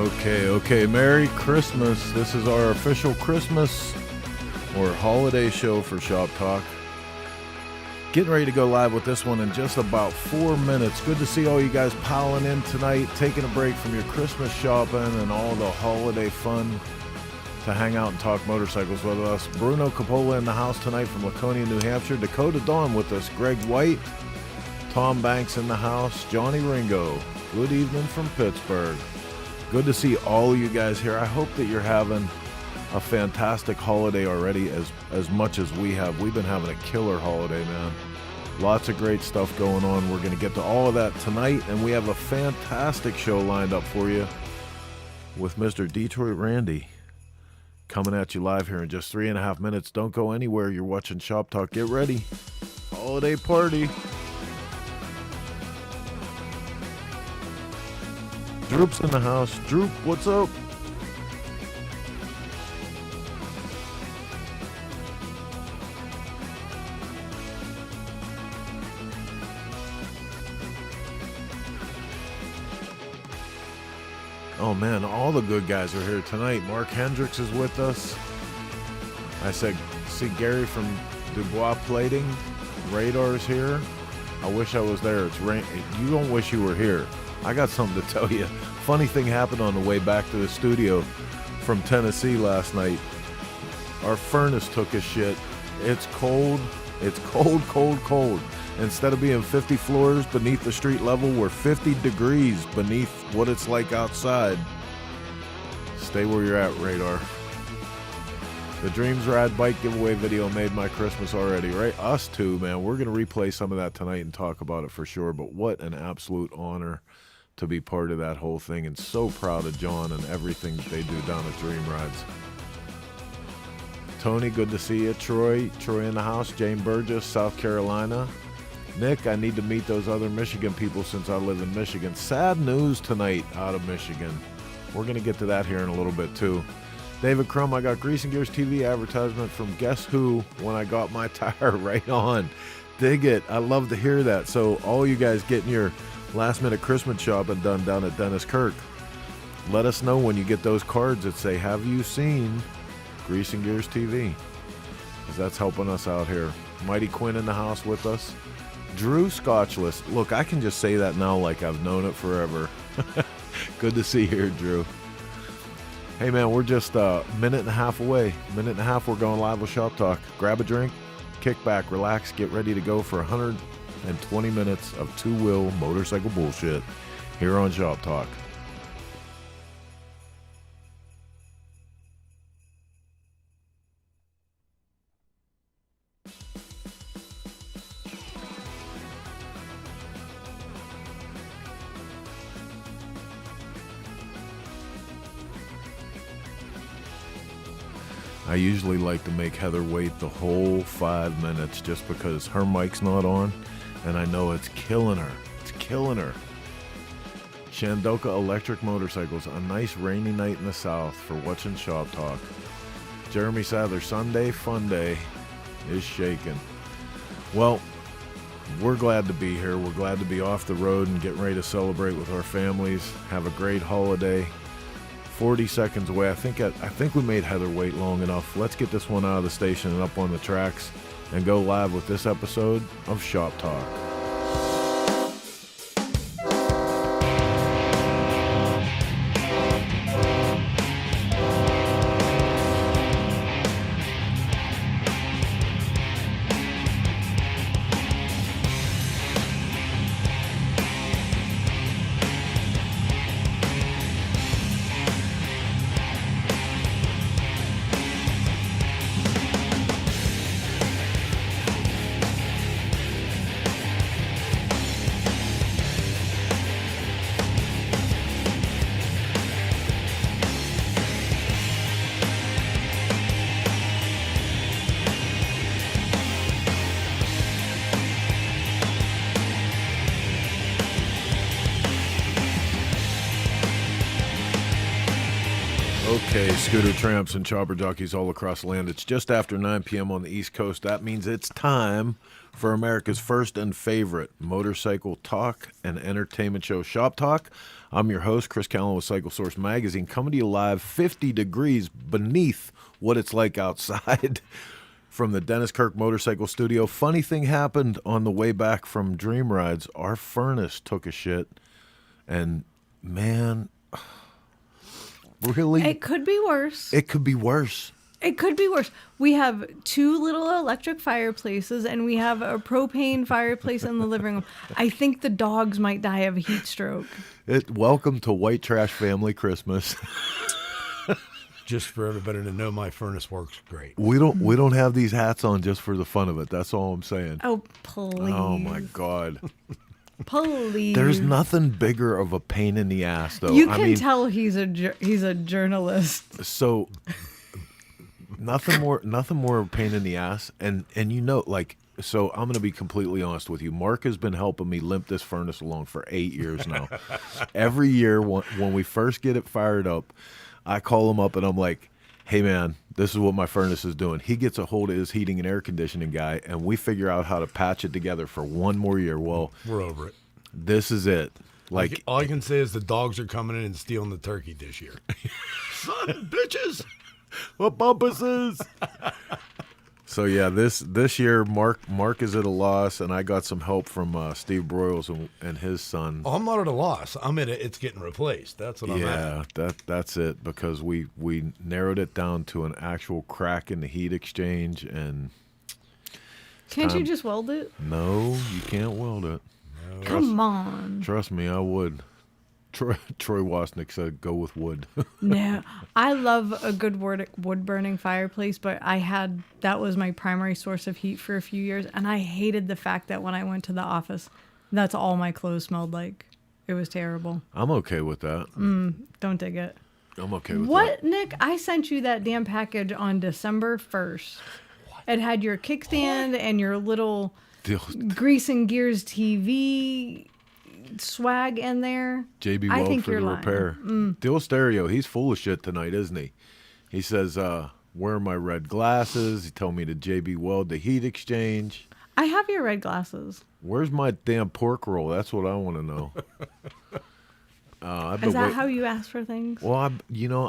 Okay. Merry Christmas. This is our official Christmas or holiday show for Shop Talk. Getting ready to go live with this one in just about 4 minutes. Good to see all you guys piling in tonight, taking a break from your Christmas shopping and all the holiday fun to hang out and talk motorcycles with us. Bruno Coppola in the house tonight from Laconia, New Hampshire. Dakota Dawn with us. Greg White. Tom Banks in the house. Johnny Ringo. Good evening from Pittsburgh. Good to see all of you guys here. I hope that you're having a fantastic holiday already as much as we have. We've been having a killer holiday, man. Lots of great stuff going on. We're going to get to all of that tonight, and we have a fantastic show lined up for you with Mr. Detroit Randy coming at you live here in just 3.5 minutes. Don't go anywhere. You're watching Shop Talk. Get ready. Holiday party. Droop's in the house. Droop, what's up? Oh man, all the good guys are here tonight. Mark Hendricks is with us. I said, see Gary from Dubois Plating. Radar's here. I wish I was there. It's rain. You don't wish you were here. I got something to tell you. Funny thing happened on the way back to the studio from Tennessee last night. Our furnace took a shit. It's cold. It's cold. Instead of being 50 floors beneath the street level, we're 50 degrees beneath what it's like outside. Stay where you're at, Radar. The Dreams Ride bike giveaway video made my Christmas already, right? Us too, man. We're going to replay some of that tonight and talk about it for sure, but what an absolute honor to be part of that whole thing, and so proud of John and everything that they do down at Dream Rides. Tony, good to see you. Troy in the house. Jane Burgess, South Carolina. Nick, I need to meet those other Michigan people since I live in Michigan. Sad news tonight out of Michigan. We're going to get to that here in a little bit too. David Crum, I got Grease and Gears TV advertisement from Guess Who when I got my tire. Right on. Dig it. I love to hear that. So all you guys getting your last minute Christmas shopping done down at Dennis Kirk, let us know when you get those cards that say, have you seen Grease and Gears TV? Because that's helping us out here. Mighty Quinn in the house with us. Drew Scotchless. Look, I can just say that now like I've known it forever. Good to see you here, Drew. Hey man, we're just a minute and a half away. Minute and a half, we're going live with Shop Talk. Grab a drink, kick back, relax, get ready to go for 120 minutes of two-wheel motorcycle bullshit here on Shop Talk. I usually like to make Heather wait the whole 5 minutes just because her mic's not on, and I know it's killing her. It's killing her. Shandoka Electric Motorcycles, a nice rainy night in the south for watching Shop Talk. Jeremy Sadler, Sunday Fun Day is shaking. Well, we're glad to be here. We're glad to be off the road and getting ready to celebrate with our families. Have a great holiday. 40 seconds away. I think we made Heather wait long enough. Let's get this one out of the station and up on the tracks and go live with this episode of Shop Talk. Okay, scooter tramps and chopper jockeys all across the land. It's just after 9 p.m. on the East Coast. That means it's time for America's first and favorite motorcycle talk and entertainment show, ShopTalk. I'm your host, Chris Callen with Cycle Source Magazine, coming to you live 50 degrees beneath what it's like outside from the Dennis Kirk Motorcycle Studio. Funny thing happened on the way back from Dream Rides. Our furnace took a shit, and man... Really? It could be worse. It could be worse. It could be worse. We have 2 little electric fireplaces, and we have a propane fireplace in the living room. I think the dogs might die of a heat stroke. Welcome to White Trash Family Christmas. Just for everybody to know, my furnace works great. We don't have these hats on just for the fun of it. That's all I'm saying. Oh, please. Oh, my God. Please. There's nothing bigger of a pain in the ass, though. You can tell he's a journalist. So nothing more of a pain in the ass, and you know, like, so I'm gonna be completely honest with you. Mark has been helping me limp this furnace along for 8 years now. Every year when we first get it fired up, I call him up and I'm like, hey man, this is what my furnace is doing. He gets a hold of his heating and air conditioning guy, and we figure out how to patch it together for one more year. Well, we're over it. This is it. Like, all I can say is the dogs are coming in and stealing the turkey this year. Son, bitches, what bumpus is? So yeah, this year Mark is at a loss, and I got some help from Steve Broyles and his son. Oh, I'm not at a loss. I'm at it. It's getting replaced. That's what I'm at. Yeah, that's it, because we narrowed it down to an actual crack in the heat exchange, and can't you just weld it? No, you can't weld it. No. Come on. Trust me, I would. Troy Wasnick said, "Go with wood." No, I love a good wood burning fireplace, but that was my primary source of heat for a few years, and I hated the fact that when I went to the office, that's all my clothes smelled like. It was terrible. I'm okay with that. Don't dig it. I'm okay with that. What, Nick? I sent you that damn package on December 1st. It had your kickstand and your little Grease and Gears TV swag in there. JB I Weld think for you're the lying. repair. Dill Stereo, he's full of shit tonight, isn't he? He says, wear my red glasses. He told me to JB Weld the heat exchange. I have your red glasses. Where's my damn pork roll? That's what I want to know. Is that how you ask for things? Well,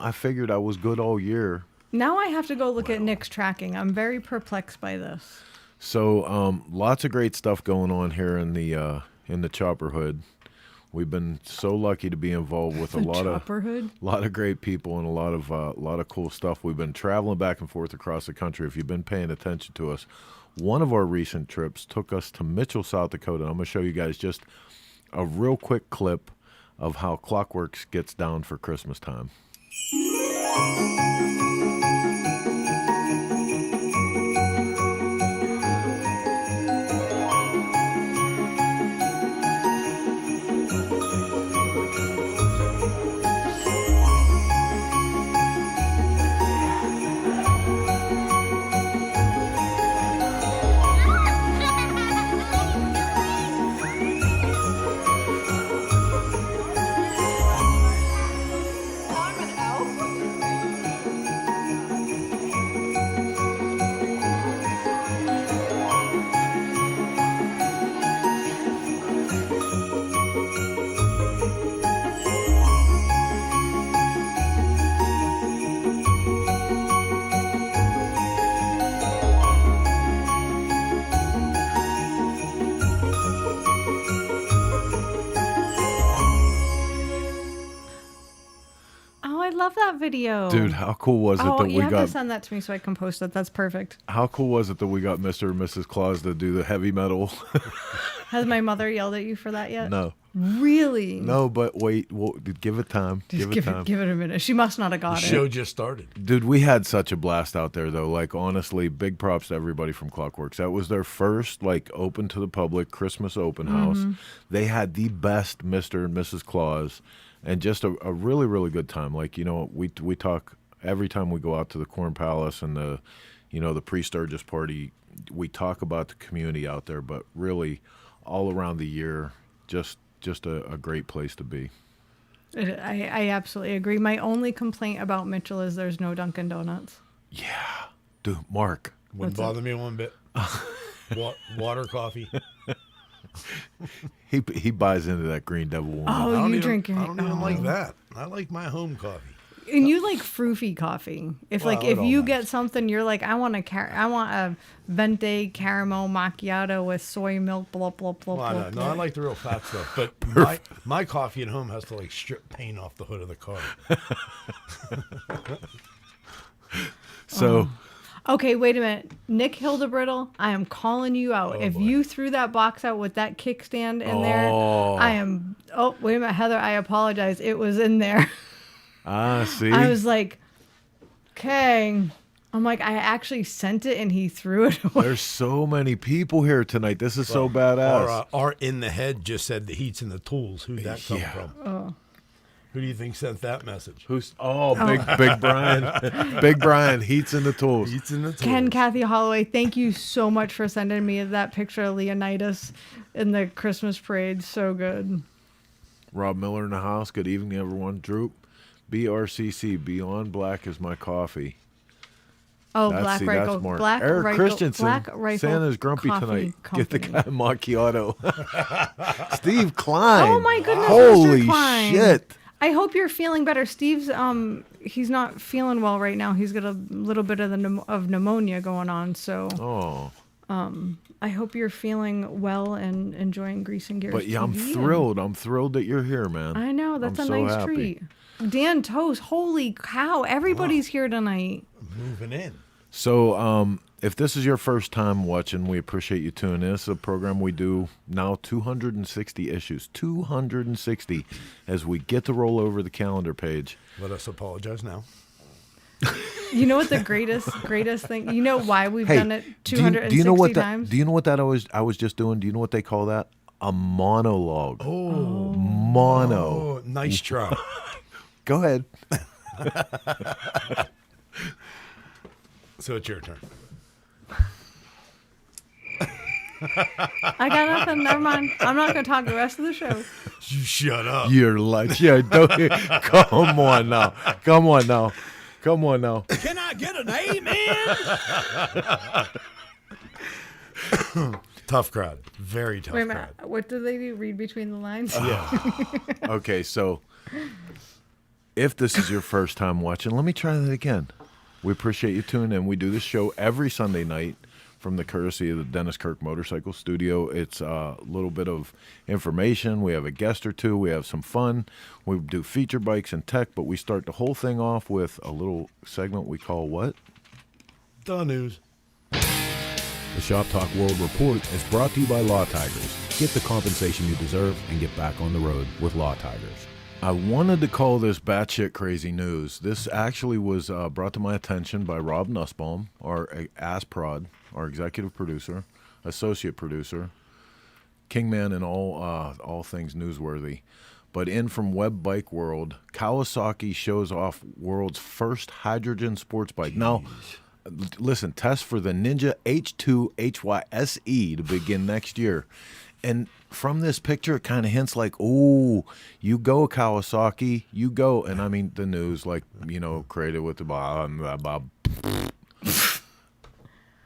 I figured I was good all year. Now I have to go look at Nick's tracking. I'm very perplexed by this. So, lots of great stuff going on here in the Chopper Hood. We've been so lucky to be involved with a lot of great people and a lot of cool stuff. We've been traveling back and forth across the country. If you've been paying attention to us, one of our recent trips took us to Mitchell, South Dakota. I'm going to show you guys just a real quick clip of how Worx gets down for Christmas time. Video. Dude, how cool was it that we got... you have to send that to me so I can post it. That's perfect. How cool was it that we got Mr. and Mrs. Claus to do the heavy metal? Has my mother yelled at you for that yet? No. Really? No, but wait, give it time. Give it a minute. She must not have got it. The show just started. Dude, we had such a blast out there, though. Like, honestly, big props to everybody from Worx. That was their first, like, open to the public Christmas open house. They had the best Mr. and Mrs. Claus. And just a really, really good time. Like, we talk every time we go out to the Corn Palace and the pre-Sturgis party, we talk about the community out there, but really all around the year, just a great place to be. I absolutely agree. My only complaint about Mitchell is there's no Dunkin' Donuts. Yeah. Dude, Mark. Wouldn't bother me one bit. Water, coffee. He buys into that Green Devil woman. Oh, you drink your... I don't even like that. I like my home coffee. And you like froofy coffee. If if you get something, you're like, I want a venti caramel macchiato with soy milk, blah blah blah. Well, no, I like the real fat stuff. But my coffee at home has to like strip paint off the hood of the car. So, okay, wait a minute, Nick Hildebrittle, I am calling you out. If you threw that box out with that kickstand in there, I am. Oh, wait a minute, Heather, I apologize. It was in there. see. I was like, okay. I'm like, I actually sent it and he threw it away. There's so many people here tonight. This is so badass. Our in the head just said the heat's in the tools. Who'd that come from? Oh. Who do you think sent that message? Big Brian. Big Brian, heat's in the tools. Heat's in the tools. Ken Kathy Holloway, thank you so much for sending me that picture of Leonidas in the Christmas parade. So good. Rob Miller in the house. Good evening, everyone. Droop. BRCC, Beyond Black is my coffee. Oh, That's Rifle. smart. Black Eric Rifle. Christensen, Black Rifle. Santa's grumpy Coffee tonight. Company. Get the guy macchiato. Steve Klein. Oh my goodness, Holy Mr. Klein. shit. I hope you're feeling better. Steve's he's not feeling well right now. He's got a little bit of pneumonia going on. So I hope you're feeling well and enjoying Grease and Gears. But yeah, I'm TV. thrilled. I'm thrilled that you're here, man. I know, that's I'm a so nice happy. treat. Dan Toast, holy cow! Everybody's here tonight. Moving in. So, if this is your first time watching, we appreciate you tuning in. This is a program we do now 260 issues. 260 as we get to roll over the calendar page. Let us apologize now. You know what the greatest thing? You know why we've done it 260 do you know what times? Do you know what that I was just doing? Do you know what they call that? A monologue. Oh. Mono. Oh, nice try. Go ahead. So it's your turn. I got nothing. Never mind. I'm not going to talk the rest of the show. You shut up. You're like, yeah, don't, come on now. Come on now. Come on now. Can I get an amen? Tough crowd. Very tough Wait a crowd. minute. What do they do? Read between the lines? Yeah. Okay, so if this is your first time watching, let me try that again. We appreciate you tuning in. We do this show every Sunday night from the courtesy of the Dennis Kirk Motorcycle Studio. It's a little bit of information. We have a guest or two. We have some fun. We do feature bikes and tech, but we start the whole thing off with a little segment we call what? The news. The ShopTalk World Report is brought to you by Law Tigers. Get the compensation you deserve and get back on the road with Law Tigers. I wanted to call this batshit crazy news. This actually was brought to my attention by Rob Nussbaum, our ASPROD, our executive producer, associate producer, kingman in all things newsworthy. But in from Web Bike World, Kawasaki shows off world's first hydrogen sports bike. Jeez. Now, listen, tests for the Ninja H2 HYSE to begin next year. And from this picture, it kind of hints like, oh, you go, Kawasaki, you go. And I mean, the news, like, created with the Bob.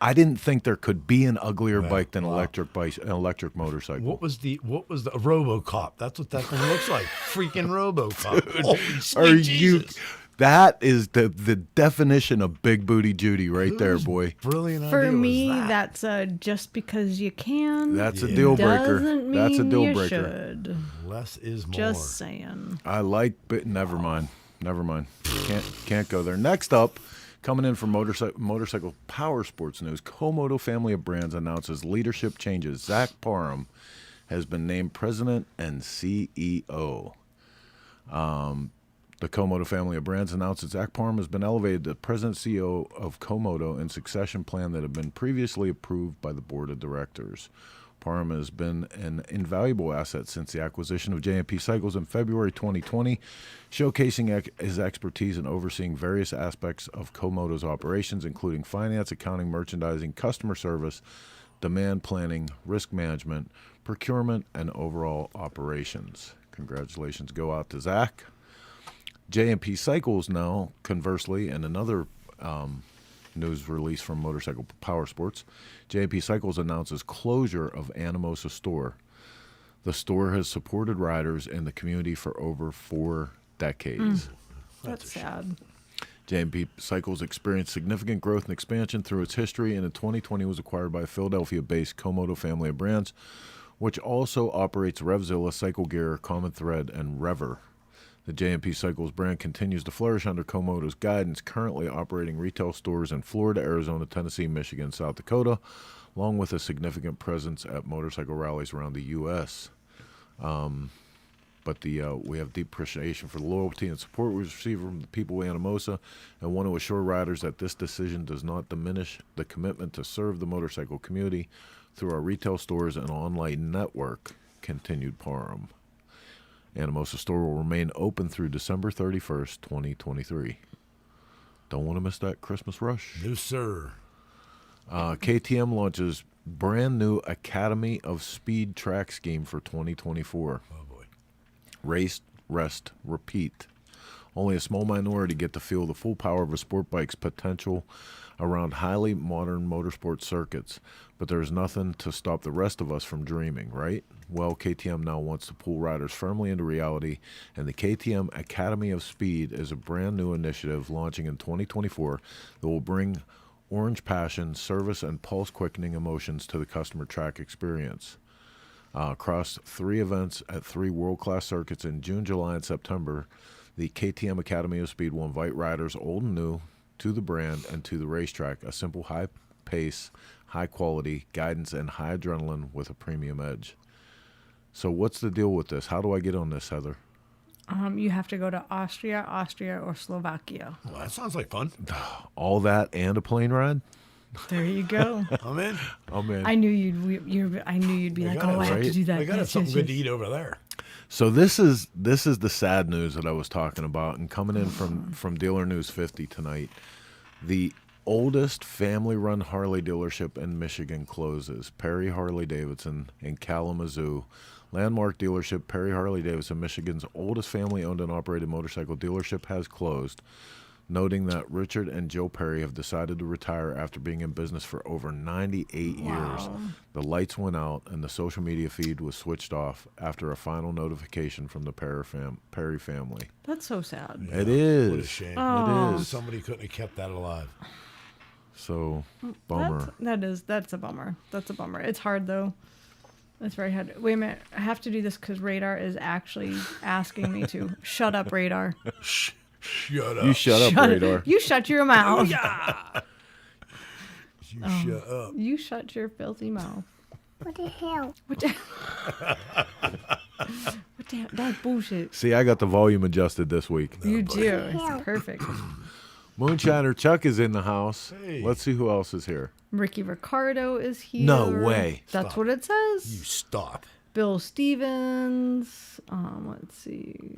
I didn't think there could be an uglier bike than an electric motorcycle. What was the RoboCop? That's what that thing looks like. Freaking RoboCop. Dude, Holy sweet Jesus. That is the definition of big booty Judy right there, boy. Brilliant idea. For me, was that? that's just because you can. That's a deal breaker. Doesn't mean That's a deal you breaker. should. Less is more. Just saying. I like, but never mind. Can't go there. Next up, coming in from motorcycle power sports news, Komodo family of brands announces leadership changes. Zach Parham has been named president and CEO. The Komodo family of brands announced that Zach Parham has been elevated to president and CEO of Komodo in succession plan that had been previously approved by the board of directors. Parham has been an invaluable asset since the acquisition of J&P Cycles in February 2020, showcasing his expertise in overseeing various aspects of Komodo's operations, including finance, accounting, merchandising, customer service, demand planning, risk management, procurement, and overall operations. Congratulations go out to Zach. J&P Cycles now, conversely, and another news release from Motorcycle Power Sports, J&P Cycles announces closure of Anamosa store. The store has supported riders in the community for over 4 decades. That's sad. J&P Cycles experienced significant growth and expansion through its history, and in 2020 was acquired by a Philadelphia-based Komodo family of brands, which also operates Revzilla, Cycle Gear, Common Thread, and Rever. The J&P Cycles brand continues to flourish under Komodo's guidance, currently operating retail stores in Florida, Arizona, Tennessee, Michigan, South Dakota, along with a significant presence at motorcycle rallies around the U.S. But we have deep appreciation for the loyalty and support we receive from the people of Anamosa, and want to assure riders that this decision does not diminish the commitment to serve the motorcycle community through our retail stores and online network, continued Parham. Anamosa store will remain open through December 31st, 2023. Don't want to miss that Christmas rush. No, sir. KTM launches brand new Academy of Speed track scheme for 2024. Oh, boy. Race, rest, repeat. Only a small minority get to feel the full power of a sport bike's potential around highly modern motorsport circuits, but there's nothing to stop the rest of us from dreaming, right? Well, KTM now wants to pull riders firmly into reality, and the KTM Academy of Speed is a brand new initiative launching in 2024 that will bring orange passion, service, and pulse-quickening emotions to the customer track experience. Across 3 events at 3 world-class circuits in June, July, and September, the KTM Academy of Speed will invite riders old and new to the brand and to the racetrack. A simple high pace, high quality, guidance, and high adrenaline with a premium edge. So what's the deal with this? How do I get on this, Heather? You have to go to Austria, or Slovakia. Well, that sounds like fun. All that and a plane ride? There you go. I'm in. I'm in. I knew you'd be like, I have to do that. I got Yes, something yes, good to yes. eat over there. So this is the sad news that I was talking about, and coming in from Dealer News 50 tonight. The oldest family-run Harley dealership in Michigan closes. Perry Harley-Davidson in Kalamazoo. Landmark dealership, Perry Harley-Davidson, Michigan's oldest family-owned and operated motorcycle dealership, has closed, noting that Richard and Joe Perry have decided to retire after being in business for over 98 years. The lights went out and the social media feed was switched off after a final notification from the Perry family. That's so sad. It is. What a shame. It is. Somebody couldn't have kept that alive. So, bummer. That's a bummer. That's a bummer. It's hard though. It's very hard. Wait a minute. I have to do this because Radar is actually asking me to. Shut up, Radar. Shut up. You shut up, Radar. You shut your mouth. You shut up. You shut your filthy mouth. What the hell? What the? That's bullshit. See, I got the volume adjusted this week. You do. It's perfect. Moonshiner Chuck is in the house. Hey. Let's see who else is here. Ricky Ricardo is here. No way. That's Stop. what it says. You stop. Bill Stevens. Let's see.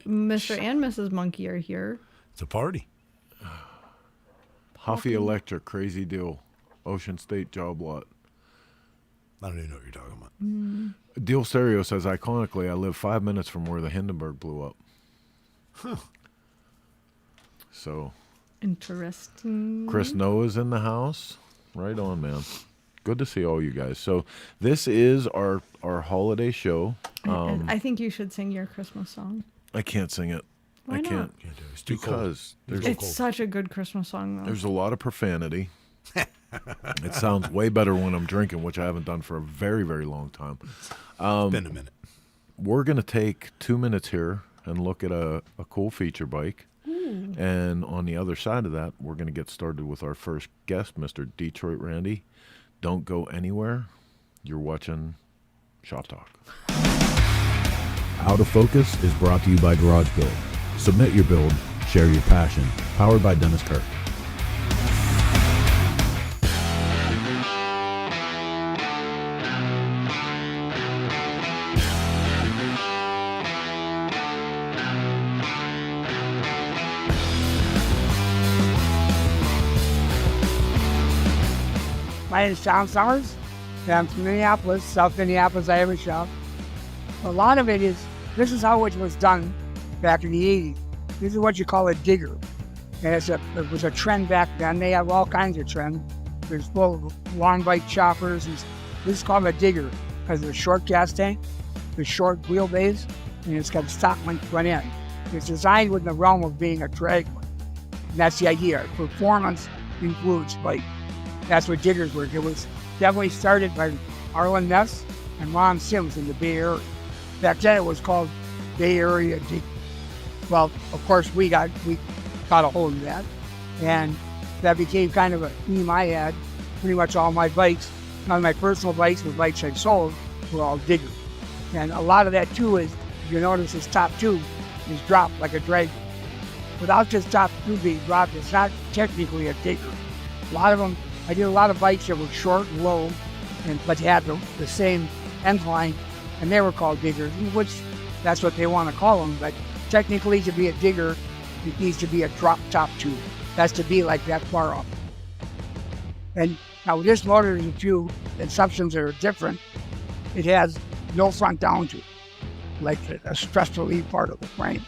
Mr. and Mrs. Monkey are here. It's a party. Huffy Electric, crazy deal. Ocean State job lot. I don't even know what you're talking about. Deal Stereo says, iconically, I live 5 minutes from where the Hindenburg blew up. Huh. So, Interesting. Chris Noah's in the house. Right on, man. Good to see all you guys. So, this is our holiday show. I think you should sing your Christmas song. I can't sing it. Why I not? can't. Can't do it. It's too cold. Because there's It's such a good Christmas song, though. There's a lot of profanity. It sounds way better when I'm drinking, which I haven't done for a very, very long time. It's been a minute. We're going to take 2 minutes here and look at a cool feature bike. And on the other side of that, we're going to get started with our first guest, Mr. Detroit Randy. Don't go anywhere. You're watching Shop Talk. Out of Focus is brought to you by Garage Build. Submit your build, share your passion. Powered by Dennis Kirk. My name is John Summers, and I'm from Minneapolis, South Minneapolis, Iowa shop. A lot of it is, this is how it was done back in the 80s. This is what you call a digger. And it was a trend back then. They have all kinds of trends. There's full of long bike choppers. This is called a digger because of the short gas tank, the short wheelbase, and it's got a stock length front end. It's designed within the realm of being a drag one. And that's the idea. Performance includes bike. That's what diggers were. It was definitely started by Arlen Ness and Ron Sims in the Bay Area. Back then it was called Bay Area Dig. Well, of course, we got a hold of that. And that became kind of a theme I had. Pretty much all my bikes, none of my personal bikes, the bikes I sold, were all diggers. And a lot of that too is, if you notice this top tube is dropped like a drag. Without this top tube being dropped, it's not technically a digger. A lot of them, I did a lot of bikes that were short and low, but had the same end line, and they were called diggers, which that's what they want to call them. But technically, to be a digger, it needs to be a drop top tube. That's to be like that far up. And now with this motor, there's a few exceptions that are different. It has no front down tube, like a stress relief part of the frame.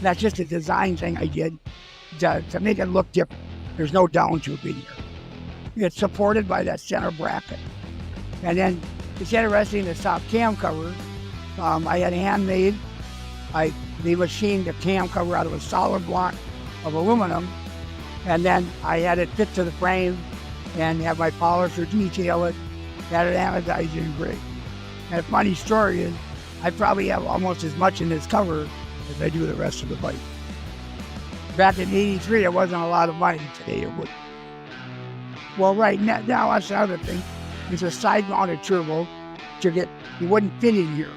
That's just a design thing I did to make it look different. There's no down tube in here. It's supported by that center bracket. And then it's interesting, the top cam cover, I had handmade. They machined the cam cover out of a solid block of aluminum, and then I had it fit to the frame and have my polisher detail it, had it anodized in gray. And a funny story is, I probably have almost as much in this cover as I do the rest of the bike. Back in '83, it wasn't a lot of money. Today it would. Well, right now, that's the other thing. It's a side-mounted turbo. It wouldn't fit in here.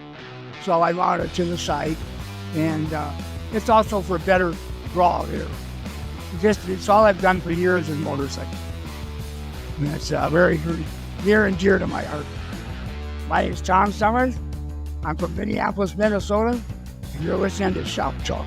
So I mounted it to the side. And it's also for better draw here. It's all I've done for years in motorcycles. And it's very, very near and dear to my heart. My name is Tom Summers. I'm from Minneapolis, Minnesota, and you're listening to ShopTalk.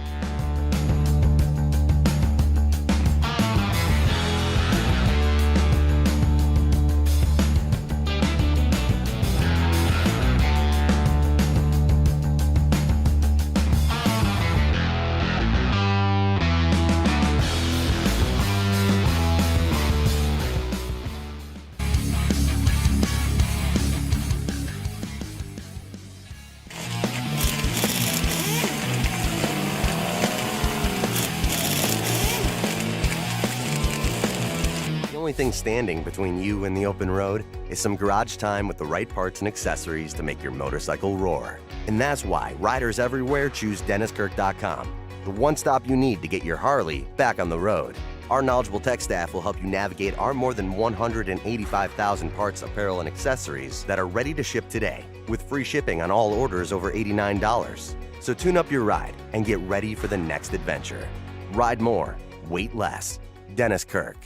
The only thing standing between you and the open road is some garage time with the right parts and accessories to make your motorcycle roar. And that's why riders everywhere choose DennisKirk.com, the one stop you need to get your Harley back on the road. Our knowledgeable tech staff will help you navigate our more than 185,000 parts, apparel, and accessories that are ready to ship today, with free shipping on all orders over $89. So tune up your ride and get ready for the next adventure. Ride more, wait less. Dennis Kirk.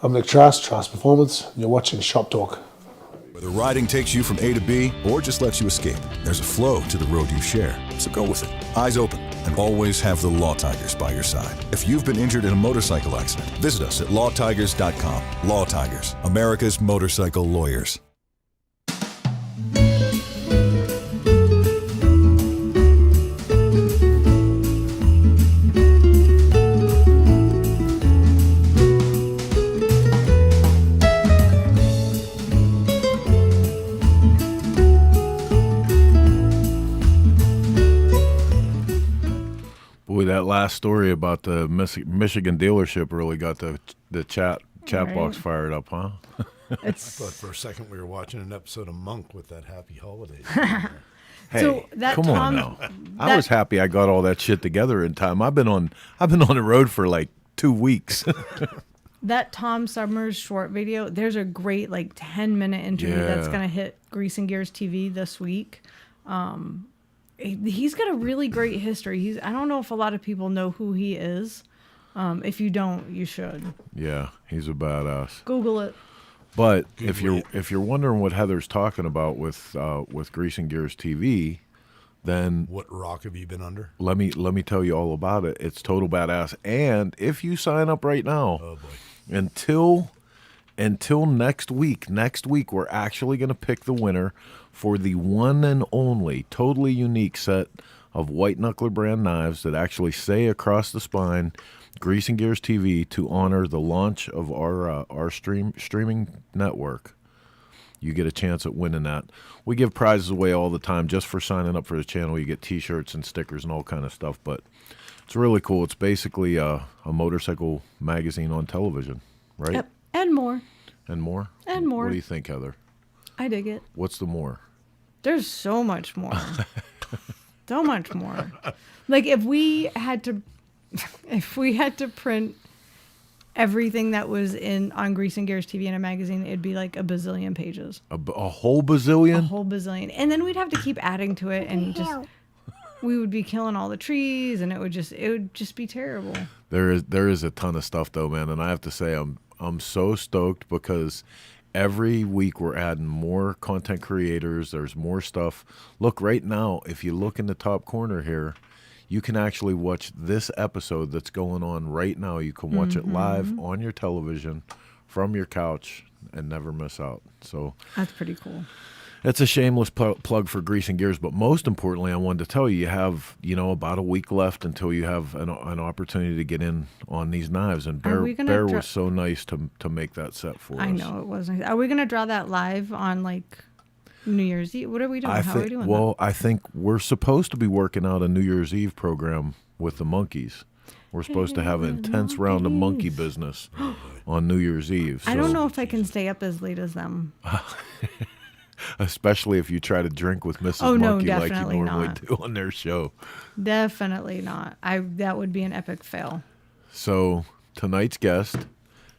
I'm Nick Trask, Trask Performance, and you're watching Shop Talk. Whether riding takes you from A to B or just lets you escape, there's a flow to the road you share. So go with it. Eyes open, and always have the Law Tigers by your side. If you've been injured in a motorcycle accident, visit us at lawtigers.com. Law Tigers, America's motorcycle lawyers. Boy, that last story about the Michigan dealership really got the chat Right. box fired up, huh? I thought for a second we were watching an episode of Monk with that Happy Holidays. Hey, So that come on Tom- now. I was happy I got all that shit together in time. I've been on the road for like 2 weeks. That Tom Summers short video, there's a great 10-minute interview that's Yeah. going to hit Grease and Gears TV this week. He's got a really great history. I don't know if a lot of people know who he is. If you don't, you should. Yeah, he's a badass. Google it. But if you're wondering what Heather's talking about with Grease and Gears TV, then What rock have you been under? let me tell you all about it. It's total badass. And if you sign up right now, Oh boy. until next week we're actually going to pick the winner for the one and only totally unique set of white knuckler brand knives that actually say across the spine, Grease and Gears TV, to honor the launch of our streaming network. You get a chance at winning that. We give prizes away all the time just for signing up for the channel. You get T-shirts and stickers and all kind of stuff, but it's really cool. It's basically a motorcycle magazine on television, right? Yep. And more. And more? And more. What do you think, Heather? I dig it. What's the more? There's so much more. So much more. Like if we had to print everything that was on Grease and Gears TV in a magazine, it'd be like a bazillion pages. A whole bazillion? A whole bazillion. And then we'd have to keep adding to it, and we would be killing all the trees, and it would just be terrible. There is a ton of stuff though, man, and I have to say I'm so stoked because every week we're adding more content creators. There's more stuff. Look, right now, if you look in the top corner here, you can actually watch this episode that's going on right now. You can watch it live on your television from your couch and never miss out. So that's pretty cool. It's a shameless plug for Grease and Gears, but most importantly, I wanted to tell you, you have about a week left until you have an opportunity to get in on these knives. And Bear was so nice to make that set for us. I know, it was nice. Are we going to draw that live on like New Year's Eve? What are we doing? How are we doing that? I think we're supposed to be working out a New Year's Eve program with the monkeys. We're supposed to have an intense round of monkey business on New Year's Eve. I don't know if I can stay up as late as them. Especially if you try to drink with Mrs. Monkey like you normally do on their show. Definitely not. That would be an epic fail. So tonight's guest,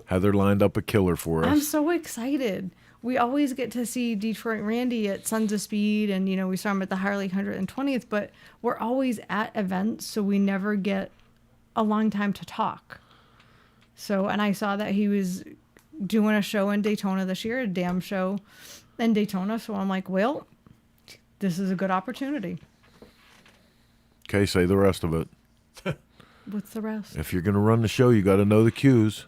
Heather lined up a killer for us. I'm so excited. We always get to see Detroit Randy at Sons of Speed, and we saw him at the Harley 120th, but we're always at events, so we never get a long time to talk. And I saw that he was doing a show in Daytona this year, a damn show in Daytona. So I'm like, well, this is a good opportunity. Okay, say the rest of it. What's the rest? If you're going to run the show, you got to know the cues.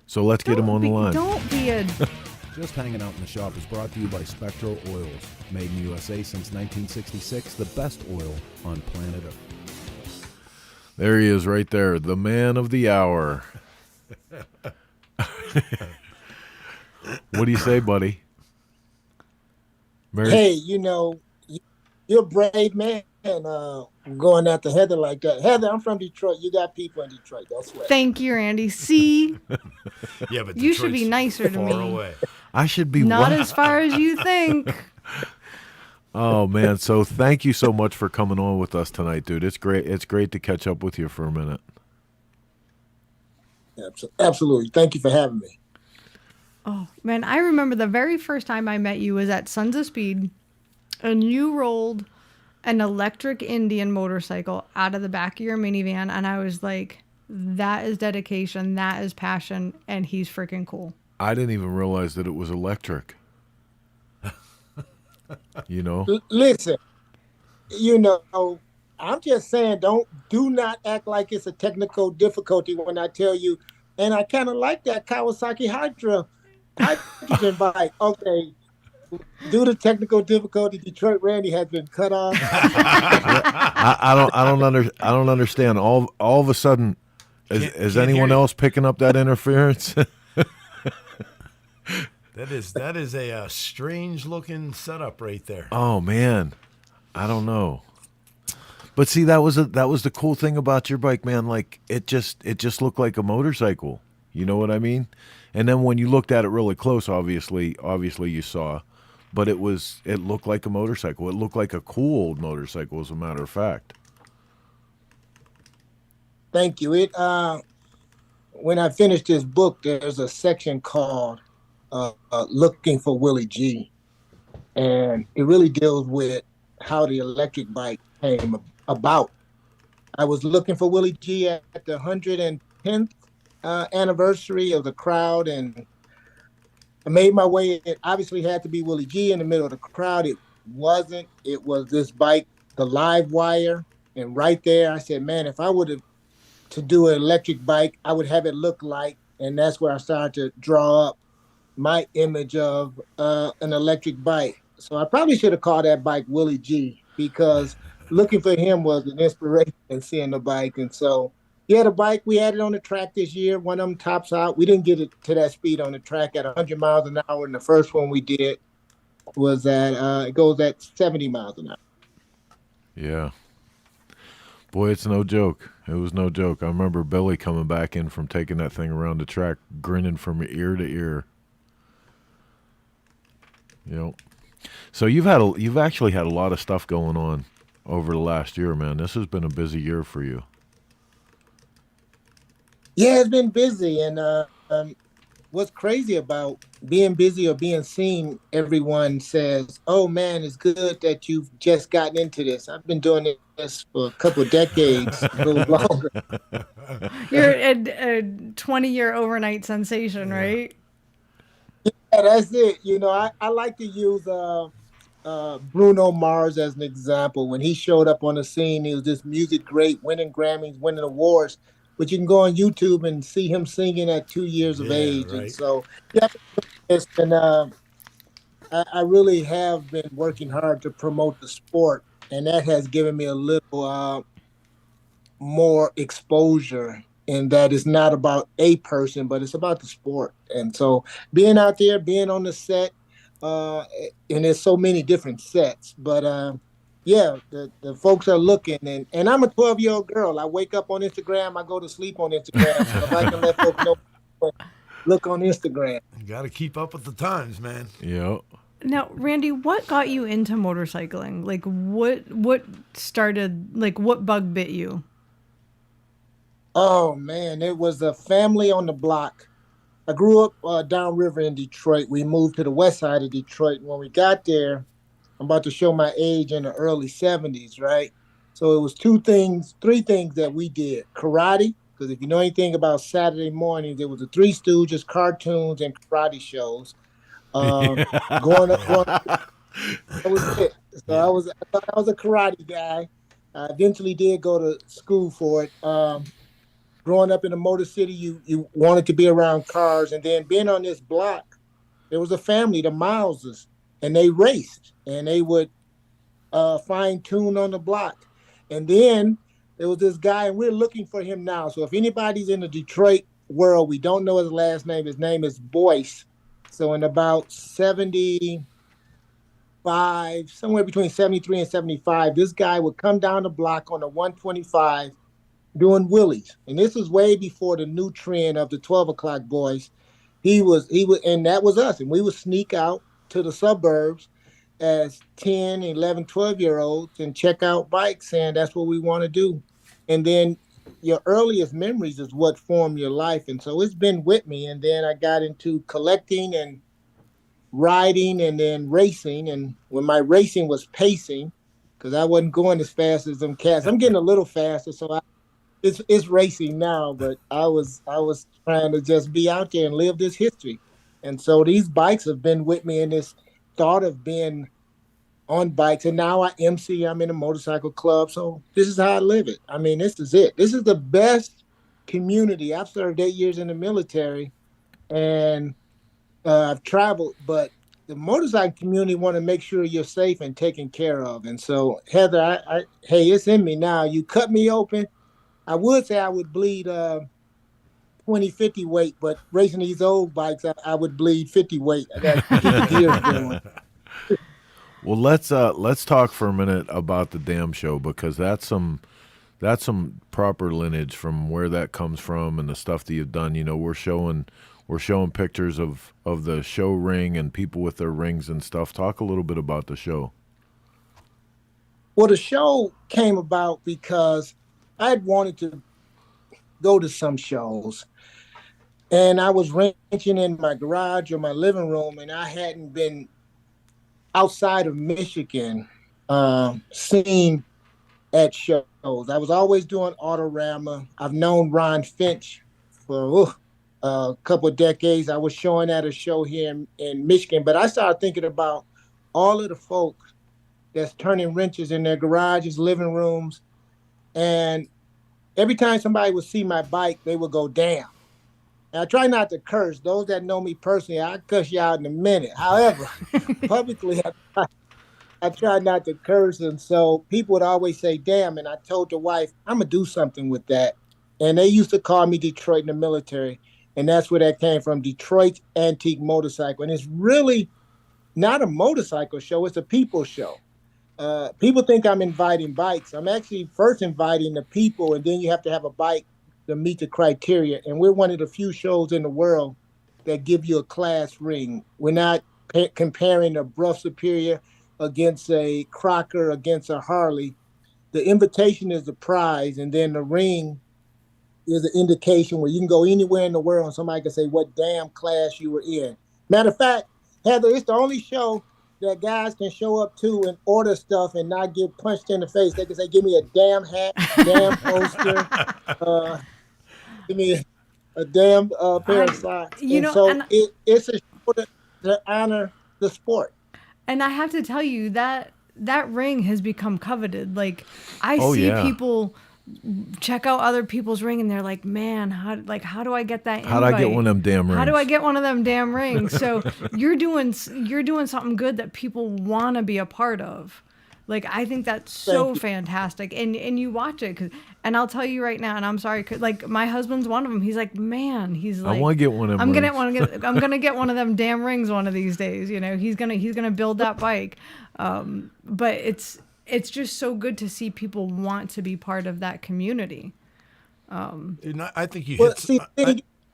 So let's get him on the line. Don't be a... Just Hanging Out in the Shop is brought to you by Spectral Oils. Made in the USA since 1966, the best oil on planet Earth. There he is right there, the man of the hour. What do you say, buddy? Mary? Hey, you're a brave man going after Heather like that. Heather, I'm from Detroit. You got people in Detroit. That's right. Thank you, Randy. See? Yeah, but you should be nicer to me. Away. I should be not as far as you think. Oh man, so thank you so much for coming on with us tonight, dude. It's great. It's great to catch up with you for a minute. Absolutely. Thank you for having me. Oh, man, I remember the very first time I met you was at Sons of Speed, and you rolled an electric Indian motorcycle out of the back of your minivan, and I was like, that is dedication, that is passion, and he's freaking cool. I didn't even realize that it was electric. Listen, I'm just saying, do not act like it's a technical difficulty when I tell you, and I kind of like that Kawasaki hydrogen bike. Okay, due to technical difficulty, Detroit Randy has been cut off. I don't understand. All of a sudden, is anyone else picking up that interference? That is a strange looking setup right there. Oh man, I don't know. But see, that was the cool thing about your bike, man. Like it just looked like a motorcycle. You know what I mean? And then when you looked at it really close, obviously you saw, but it looked like a motorcycle. It looked like a cool old motorcycle, as a matter of fact. Thank you. When I finished this book, there's a section called Looking for Willie G, and it really deals with how the electric bike came about. I was looking for Willie G at the 110th anniversary of the crowd, and I made my way. It obviously had to be Willie G in the middle of the crowd. It wasn't. It was this bike, the Live Wire, and right there I said, man, if I would to do an electric bike, I would have it look like, and that's where I started to draw up my image of an electric bike. So I probably should have called that bike Willie G, because looking for him was an inspiration and seeing the bike. And so, yeah, the bike, we had it on the track this year. One of them tops out. We didn't get it to that speed on the track at 100 miles an hour. And the first one we did was at, it goes at 70 miles an hour. Yeah. Boy, it's no joke. It was no joke. I remember Billy coming back in from taking that thing around the track, grinning from ear to ear. You know. So you've actually had a lot of stuff going on over the last year, man. This has been a busy year for you. Yeah, it's been busy. And what's crazy about being busy or being seen, everyone says, oh, man, it's good that you've just gotten into this. I've been doing this for a couple of decades, a little longer. You're a 20-year overnight sensation, right? Yeah, that's it. You know, I like to use Bruno Mars as an example. When he showed up on the scene, he was this music great, winning Grammys, winning awards. But you can go on YouTube and see him singing at 2 years of age. Right. And so, yeah, and I really have been working hard to promote the sport. And that has given me a little more exposure in that it's not about a person, but it's about the sport. And so being out there, being on the set, and there's so many different sets. But, yeah, the folks are looking. And I'm a 12-year-old girl. I wake up on Instagram. I go to sleep on Instagram. So if I can let folks know, look on Instagram. You got to keep up with the times, man. Yeah. Now, Randy, what got you into motorcycling? Like, what started, like, what bug bit you? Oh, man, it was a family on the block. I grew up downriver in Detroit. We moved to the west side of Detroit. And when we got there, I'm about to show my age, in the early 70s, right? So it was three things that we did. Karate, because if you know anything about Saturday mornings, there was the Three Stooges, cartoons, and karate shows. Growing up, that was it. So I was a karate guy. I eventually did go to school for it. Growing up in the Motor City, you wanted to be around cars. And then being on this block, there was a family, the Mileses, and they raced. And they would fine tune on the block. And then there was this guy, and we're looking for him now. So if anybody's in the Detroit world, we don't know his last name. His name is Boyce. So in about 75, somewhere between 73 and 75, this guy would come down the block on the 125 doing wheelies. And this was way before the new trend of the 12 o'clock boys. He was, and that was us. And we would sneak out to the suburbs as 10, 11, 12-year-olds and check out bikes, and that's what we want to do. And then your earliest memories is what form your life. And so it's been with me. And then I got into collecting and riding and then racing. And when my racing was pacing, because I wasn't going as fast as them cats. I'm getting a little faster, so it's racing now, but I was trying to just be out there and live this history. And so these bikes have been with me in this thought of being on bikes. And now I MC, I'm in a motorcycle club. So this is how I live it. I mean, this is it. This is the best community. I've served 8 years in the military and I've traveled, but the motorcycle community want to make sure you're safe and taken care of. And so, Heather, hey, it's in me now. You cut me open. I would say I would bleed 20, 50 weight, but racing these old bikes, I would bleed 50 weight. I got to get the gears going. Well, let's talk for a minute about the Dam Show, because that's some proper lineage from where that comes from and the stuff that you've done. You know, we're showing pictures of the show ring and people with their rings and stuff. Talk a little bit about the show. Well, the show came about because I'd wanted to go to some shows, and I was wrenching in my garage or my living room, and I hadn't been outside of Michigan seen at shows. I was always doing Autorama. I've known Ron Finch for a couple of decades. I was showing at a show here in Michigan, but I started thinking about all of the folks that's turning wrenches in their garages, living rooms, and every time somebody would see my bike, they would go, damn. And I try not to curse. Those that know me personally, I'll cuss you out in a minute. However, publicly, I try not to curse, and so people would always say, "Damn!" And I told the wife, "I'm gonna do something with that." And they used to call me Detroit in the military, and that's where that came from, Detroit Antique Motorcycle. And it's really not a motorcycle show; it's a people show. People think I'm inviting bikes. I'm actually first inviting the people, and then you have to have a bike to meet the criteria. And we're one of the few shows in the world that give you a class ring. We're not comparing a Bruff Superior against a Crocker, against a Harley. The invitation is the prize, and then the ring is an indication where you can go anywhere in the world and somebody can say what damn class you were in. Matter of fact, Heather, it's the only show that guys can show up to and order stuff and not get punched in the face. They can say, "Give me a damn hat, damn poster, give me a damn pair of socks." It's a show to honor the sport. And I have to tell you that ring has become coveted. Like, I see people check out other people's ring and they're like, "Man, how do I get that invite? How do I get one of them damn rings? How do I get one of them damn rings?" So you're doing something good that people want to be a part of. Like, I think that's so fantastic, and you watch it, and I'll tell you right now, and I'm sorry, like, my husband's one of them. He's like, man, he's like, I want to get one of them. I'm gonna get one of them damn rings one of these days. You know, he's gonna build that bike, but it's just so good to see people want to be part of that community. I think you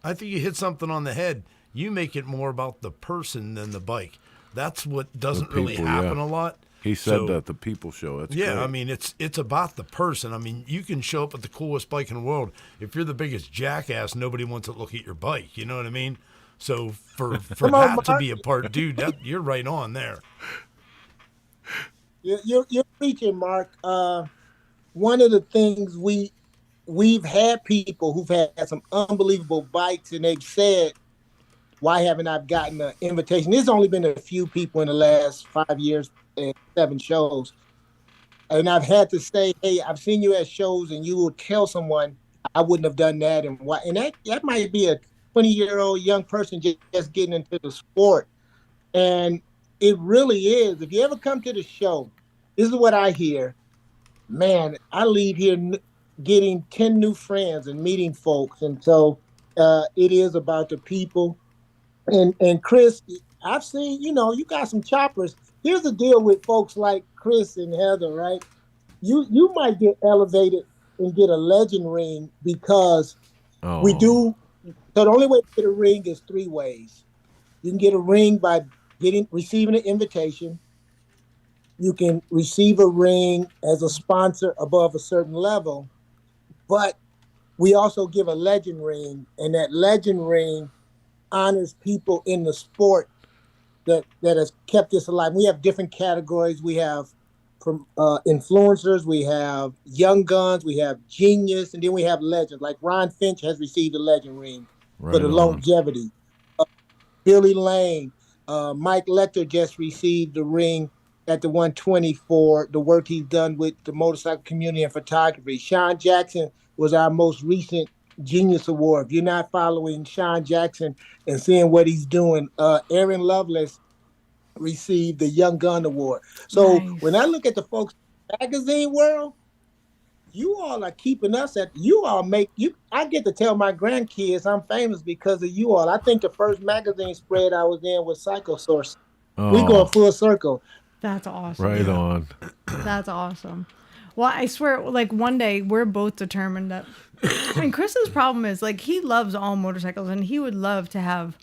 I think you hit something on the head. You make it more about the person than the bike. That's what doesn't really happen a lot. He said that the people show. That's great. I mean, it's about the person. I mean, you can show up with the coolest bike in the world. If you're the biggest jackass, nobody wants to look at your bike. You know what I mean? So for that to be a part, dude, you're right on there. You're preaching, Mark. One of the things we've had people who've had some unbelievable bikes, and they've said, "Why haven't I gotten an invitation?" There's only been a few people in the last 5 years and 7 shows. And I've had to say, "Hey, I've seen you at shows," and you will tell someone, "I wouldn't have done that." And why? And that might be a 20-year-old young person just getting into the sport. And it really is. If you ever come to the show, this is what I hear. Man, I leave here getting 10 new friends and meeting folks. And so it is about the people. And Chris, I've seen, you got some choppers. Here's the deal with folks like Chris and Heather, right? You might get elevated and get a legend ring because we do. So the only way to get a ring is 3 ways. You can get a ring by receiving an invitation. You can receive a ring as a sponsor above a certain level, but we also give a legend ring, and that legend ring honors people in the sport that has kept this alive. We have different categories. We have from influencers, we have young guns, we have genius, and then we have legends. Like Ron Finch has received a legend ring for the longevity. Billy Lane, Mike Lecter just received the ring at the 120 for the work he's done with the motorcycle community and photography. Sean Jackson was our most recent Genius Award. If you're not following Sean Jackson and seeing what he's doing, Aaron Lovelace received the Young Gun Award. So when I look at the folks in the magazine world, you all are keeping us at, I get to tell my grandkids I'm famous because of you all. I think the first magazine spread I was in was Psycho Source. We go full circle. That's awesome. Right on. That's awesome. Well, I swear, like, one day we're both determined that. And Chris's problem is, like, he loves all motorcycles and he would love to have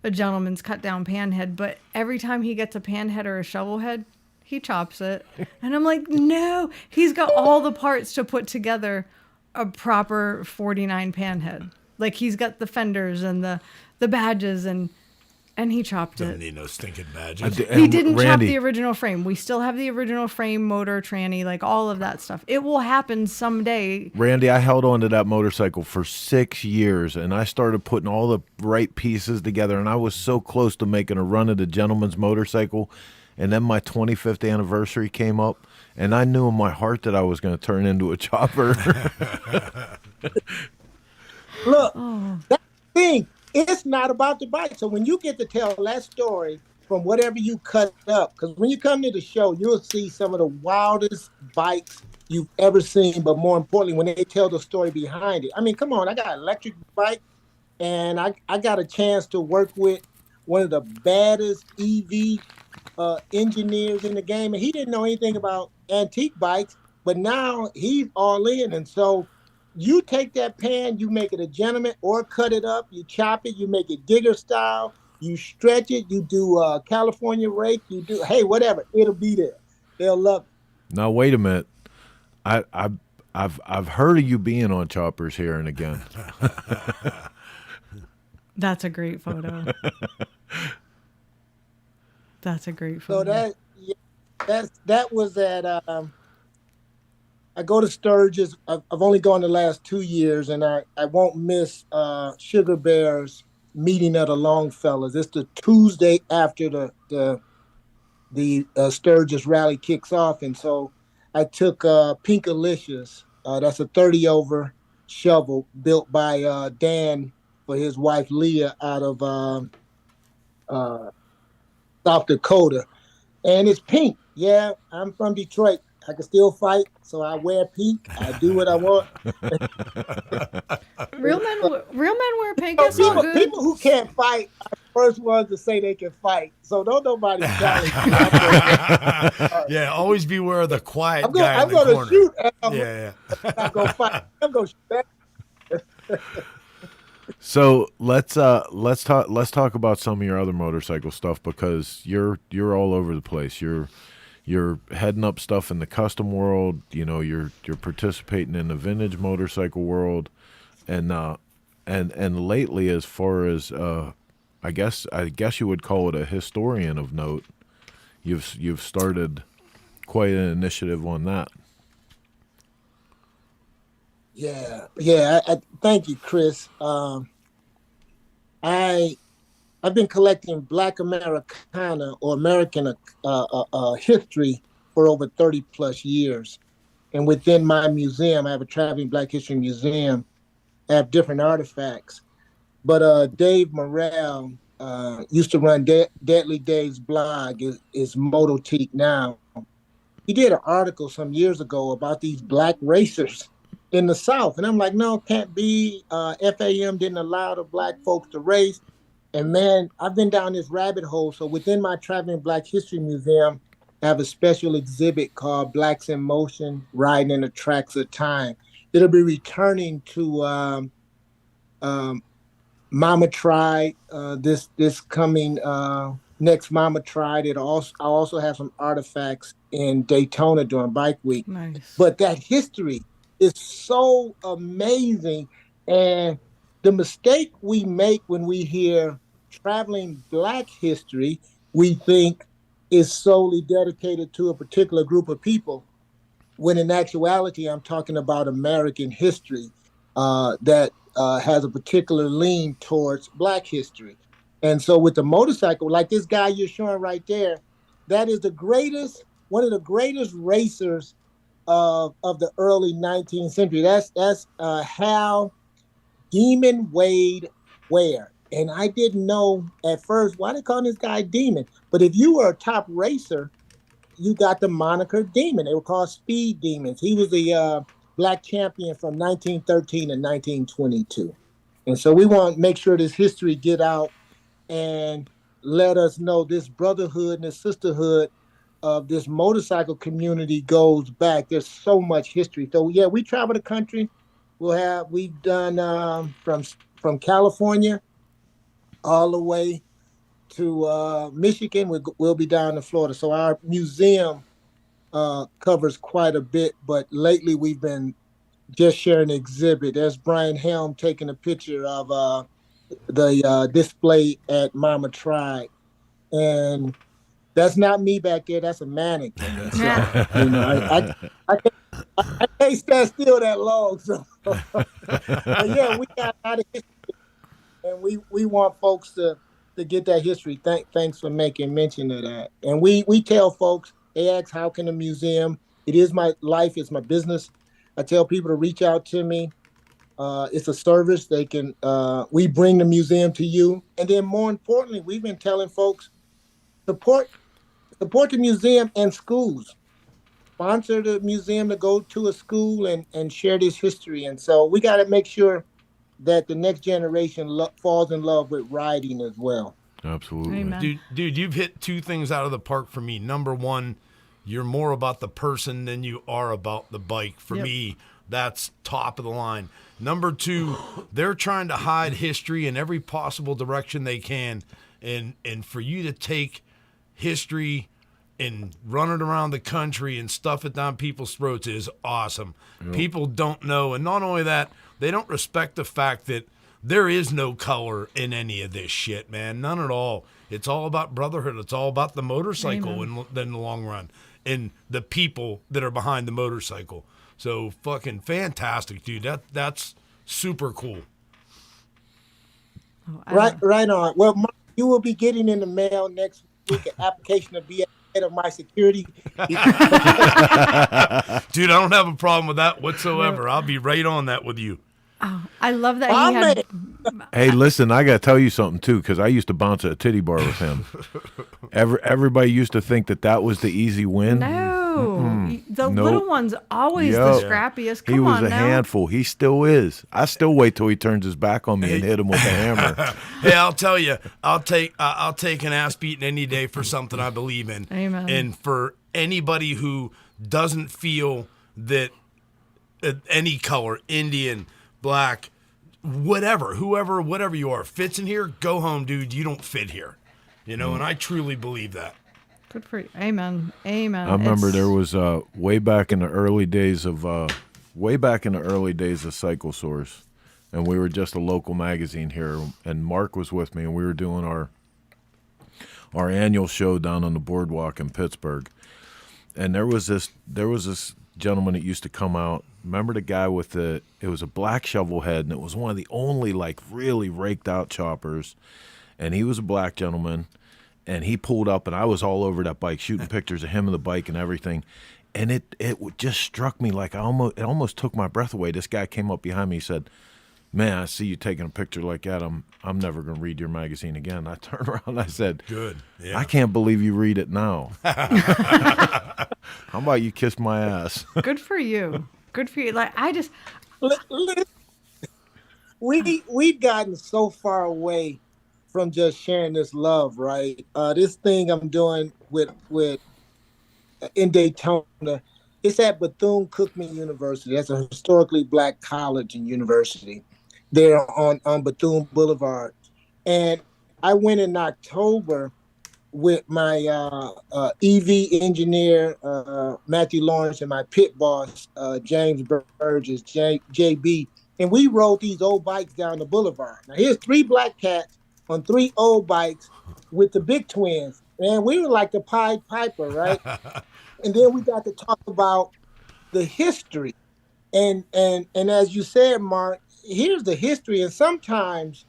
a gentleman's cut down panhead, but every time he gets a panhead or a shovel head, he chops it. And I'm like, no, he's got all the parts to put together a proper 49 panhead. Like, he's got the fenders and the badges and he chopped it. Don't need no stinking badges. He didn't chop the original frame. We still have the original frame, motor, tranny, like all of that stuff. It will happen someday. Randy, I held on to that motorcycle for 6 years, and I started putting all the right pieces together, and I was so close to making a run of the gentleman's motorcycle, and then my 25th anniversary came up, and I knew in my heart that I was going to turn into a chopper. Look, that thing. It's not about the bike. So when you get to tell that story from whatever you cut up. Because when you come to the show, you'll see some of the wildest bikes you've ever seen. But more importantly, when they tell the story behind it. I mean, come on, I got an electric bike, and I got a chance to work with one of the baddest EV engineers in the game, and he didn't know anything about antique bikes, but now he's all in. And so you take that pan, you make it a gentleman, or cut it up, you chop it, you make it digger style, you stretch it, you do California rake, you do, hey, whatever, it'll be there. They'll love it. Now wait a minute, I've heard of you being on choppers here and again. That's a great photo. That's a great photo. So that was at I go to Sturgis. I've only gone the last 2 years, and I won't miss Sugar Bear's meeting of the Longfellas. It's the Tuesday after the Sturgis rally kicks off, and so I took Pinkalicious. That's a 30 over shovel built by Dan for his wife Leah out of South Dakota, and it's pink. Yeah, I'm from Detroit. I can still fight, so I wear pink. I do what I want. Real men wear pink. It's all good. People who can't fight are the first ones to say they can fight. So don't nobody challenge me. Yeah, always beware of the quiet guy I'm in the corner. gonna shoot. Yeah. I'm not gonna fight. I'm gonna shoot. So let's talk about some of your other motorcycle stuff, because you're all over the place. You're heading up stuff in the custom world. You know, you're participating in the vintage motorcycle world, and lately, as far as I guess you would call it a historian of note, you've started quite an initiative on that. Yeah. I thank you, Chris. I've been collecting Black Americana or American history for over 30 plus years. And within my museum, I have a traveling Black History Museum. I have different artifacts. But Dave Muriel used to run Deadly Dave's blog, is Mototique now. He did an article some years ago about these Black racers in the South. And I'm like, no, can't be. FAM didn't allow the Black folks to race. And man, I've been down this rabbit hole. So within my Traveling Black History Museum, I have a special exhibit called Blacks in Motion, Riding in the Tracks of Time. It'll be returning to Mama Tried this coming next Mama Tried. I also have some artifacts in Daytona during Bike Week. Nice. But that history is so amazing. And the mistake we make when we hear traveling Black history, we think is solely dedicated to a particular group of people, when in actuality, I'm talking about American history that has a particular lean towards Black history. And so with the motorcycle, like this guy you're showing right there, that is one of the greatest racers of the early 19th century. That's Hal Demon Wade Ware. And I didn't know at first why they call this guy Demon. But if you were a top racer, you got the moniker Demon. They were called Speed Demons. He was the Black champion from 1913 to 1922. And so we want to make sure this history get out and let us know this brotherhood and this sisterhood of this motorcycle community goes back. There's so much history. So yeah, we travel the country. We've done from California all the way to Michigan. We'll be down in Florida. So our museum covers quite a bit, but lately we've been just sharing an exhibit. There's Brian Helm taking a picture of the display at Mama Tried. And that's not me back there. That's a mannequin. So, I can't stand still that long. So, but yeah, we got a lot of history, and we want folks to get that history. Thanks for making mention of that. And we tell folks, they ask, how can the museum? It is my life. It's my business. I tell people to reach out to me. It's a service. They can. We bring the museum to you, and then more importantly, we've been telling folks, support the museum and schools. Sponsor the museum to go to a school and share this history. And so we got to make sure that the next generation falls in love with riding as well. Absolutely. Amen. Dude, you've hit two things out of the park for me. Number one, you're more about the person than you are about the bike. For me, that's top of the line. Number two, they're trying to hide history in every possible direction they can. And for you to take history and run it around the country and stuff it down people's throats is awesome. Yep. People don't know. And not only that, they don't respect the fact that there is no color in any of this shit, man. None at all. It's all about brotherhood. It's all about the motorcycle in the long run and the people that are behind the motorcycle. So fucking fantastic, dude. That's super cool. Oh, right on. Well, Mark, you will be getting in the mail next week an application to be head of my security. Dude, I don't have a problem with that whatsoever. I'll be right on that with you. Oh, I love that he had. Hey, listen, I got to tell you something, too, because I used to bounce at a titty bar with him. Everybody used to think that was the easy win. No. The little one's always the scrappiest. Come he was on a now. handful. He still is. I still wait till he turns his back on me and hit him with a hammer. Hey, I'll tell you, I'll take an ass beating any day for something I believe in. Amen. And for anybody who doesn't feel that any color, Indian, black, whatever you are, fits in here, go home, dude. You don't fit here. You know, and I truly believe that. Good for you. Amen. Amen. I remember there was way back in the early days of Cycle Source, and we were just a local magazine here, and Mark was with me, and we were doing our annual show down on the boardwalk in Pittsburgh, and there was this gentleman that used to come out. Remember the guy with it was a black shovel head, and it was one of the only like really raked out choppers, and he was a black gentleman. And he pulled up, and I was all over that bike, shooting pictures of him and the bike and everything. And it just struck me like it almost took my breath away. This guy came up behind me. He said, "Man, I see you taking a picture like that. I'm never going to read your magazine again." I turned around and I said, "Good. Yeah. I can't believe you read it now." How about you kiss my ass? Good for you. Good for you. Like we've gotten so far away from just sharing this love, right? This thing I'm doing with in Daytona, it's at Bethune-Cookman University. That's a historically black college and university there on Bethune Boulevard. And I went in October with my EV engineer, Matthew Lawrence, and my pit boss, James Burgess, JB. And we rode these old bikes down the boulevard. Now, here's 3 black cats on 3 old bikes with the big twins. Man, we were like the Pied Piper, right? And then we got to talk about the history. And as you said, Mark, here's the history. And sometimes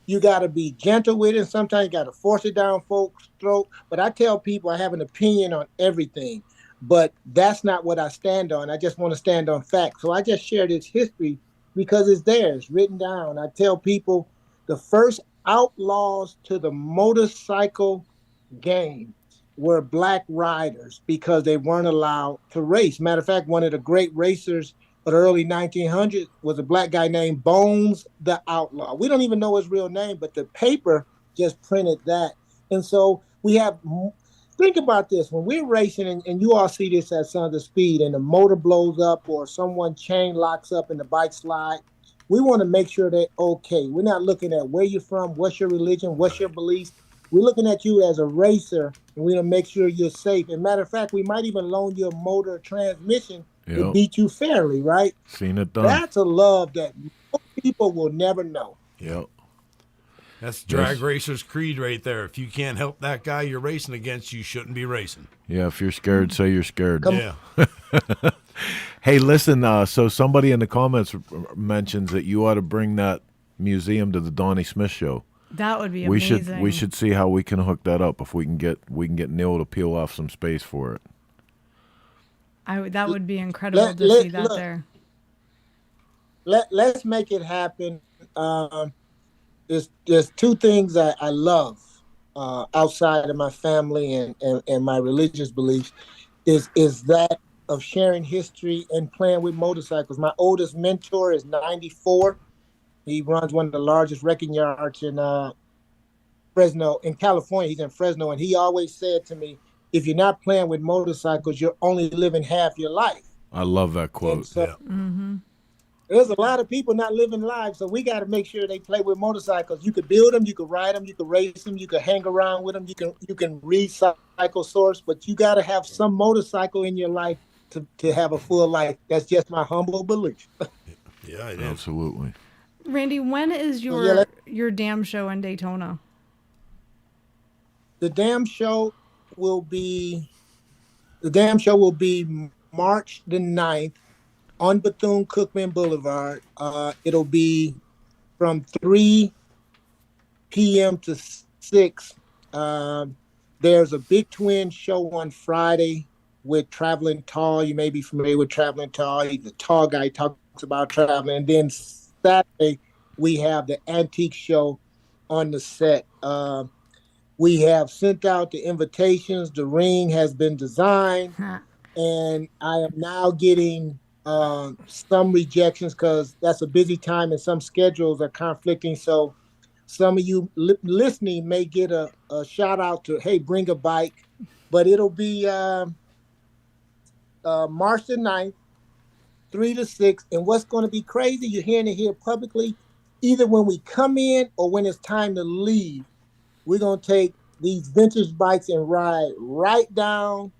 you got to be gentle with it. And sometimes you got to force it down folks' throat. But I tell people I have an opinion on everything. But that's not what I stand on. I just want to stand on facts. So I just share this history because it's there. It's written down. I tell people the first outlaws to the motorcycle game were black riders because they weren't allowed to race. Matter of fact, one of the great racers of the early 1900s was a black guy named Bones the Outlaw. We don't even know his real name, but the paper just printed that. And so we have, think about this, when we're racing, and you all see this at Sons of Speed, and the motor blows up or someone chain locks up in the bike slide, we want to make sure they're okay. We're not looking at where you're from, what's your religion, what's your beliefs. We're looking at you as a racer, and we're going to make sure you're safe. And matter of fact, we might even loan you a motor transmission to beat you fairly, right? Seen it done. That's a love that most people will never know. Yep. That's drag racer's creed right there. If you can't help that guy you're racing against, you shouldn't be racing. Yeah, if you're scared, say you're scared. Yeah. Hey, listen, so somebody in the comments mentions that you ought to bring that museum to the Donnie Smith show. That would be amazing. We should see how we can hook that up if we can get Neil to peel off some space for it. That would be incredible to see that there. Let's make it happen. There's 2 things I love. outside of my family and my religious beliefs is that of sharing history and playing with motorcycles. My oldest mentor is 94. He runs one of the largest wrecking yards in Fresno, in California. He's in Fresno, and he always said to me, if you're not playing with motorcycles, you're only living half your life. I love that quote. So, there's a lot of people not living lives, so we got to make sure they play with motorcycles. You could build them, you could ride them, you could race them, you could hang around with them, you can recycle source, but you got to have some motorcycle in your life to have a full life. That's just my humble belief. Yeah, it is. Absolutely. Randy, when is your damn show in Daytona? The damn show will be March the 9th on Bethune-Cookman Boulevard. It'll be from 3 p.m. to 6. There's a Big Twin show on Friday with Traveling Tall. You may be familiar with Traveling Tall. He's a tall guy, talks about traveling. And then Saturday, we have the Antique Show on the set. We have sent out the invitations. The ring has been designed. And I am now getting some rejections because that's a busy time and some schedules are conflicting. So some of you listening may get a shout out to, hey, bring a bike. But it'll be March the 9th, 3 to 6. And what's going to be crazy, you're hearing it here publicly, either when we come in or when it's time to leave, we're going to take these vintage bikes and ride right down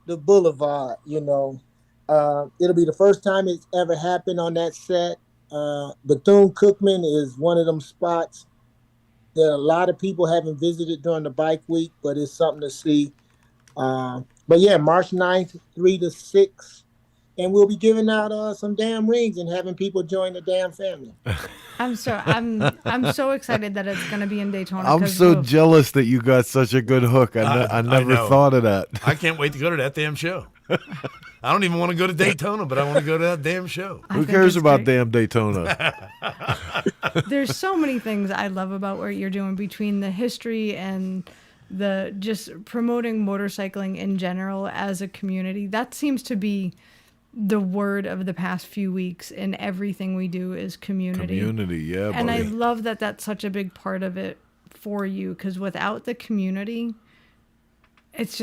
the boulevard, It'll be the first time it's ever happened on that set. Bethune-Cookman is one of them spots that a lot of people haven't visited during the bike week, but it's something to see. But yeah, March 9th, 3 to 6. And we'll be giving out some damn rings and having people join the damn family. I'm so excited that it's going to be in Daytona. I'm so jealous that you got such a good hook. I never thought of that. I can't wait to go to that damn show. I don't even want to go to Daytona, but I want to go to that damn show. Who cares about damn Daytona? There's so many things I love about what you're doing between the history and the just promoting motorcycling in general as a community. That seems to be the word of the past few weeks in everything we do is community. Community, yeah, buddy. And I love that that's such a big part of it for you, because without the community, it's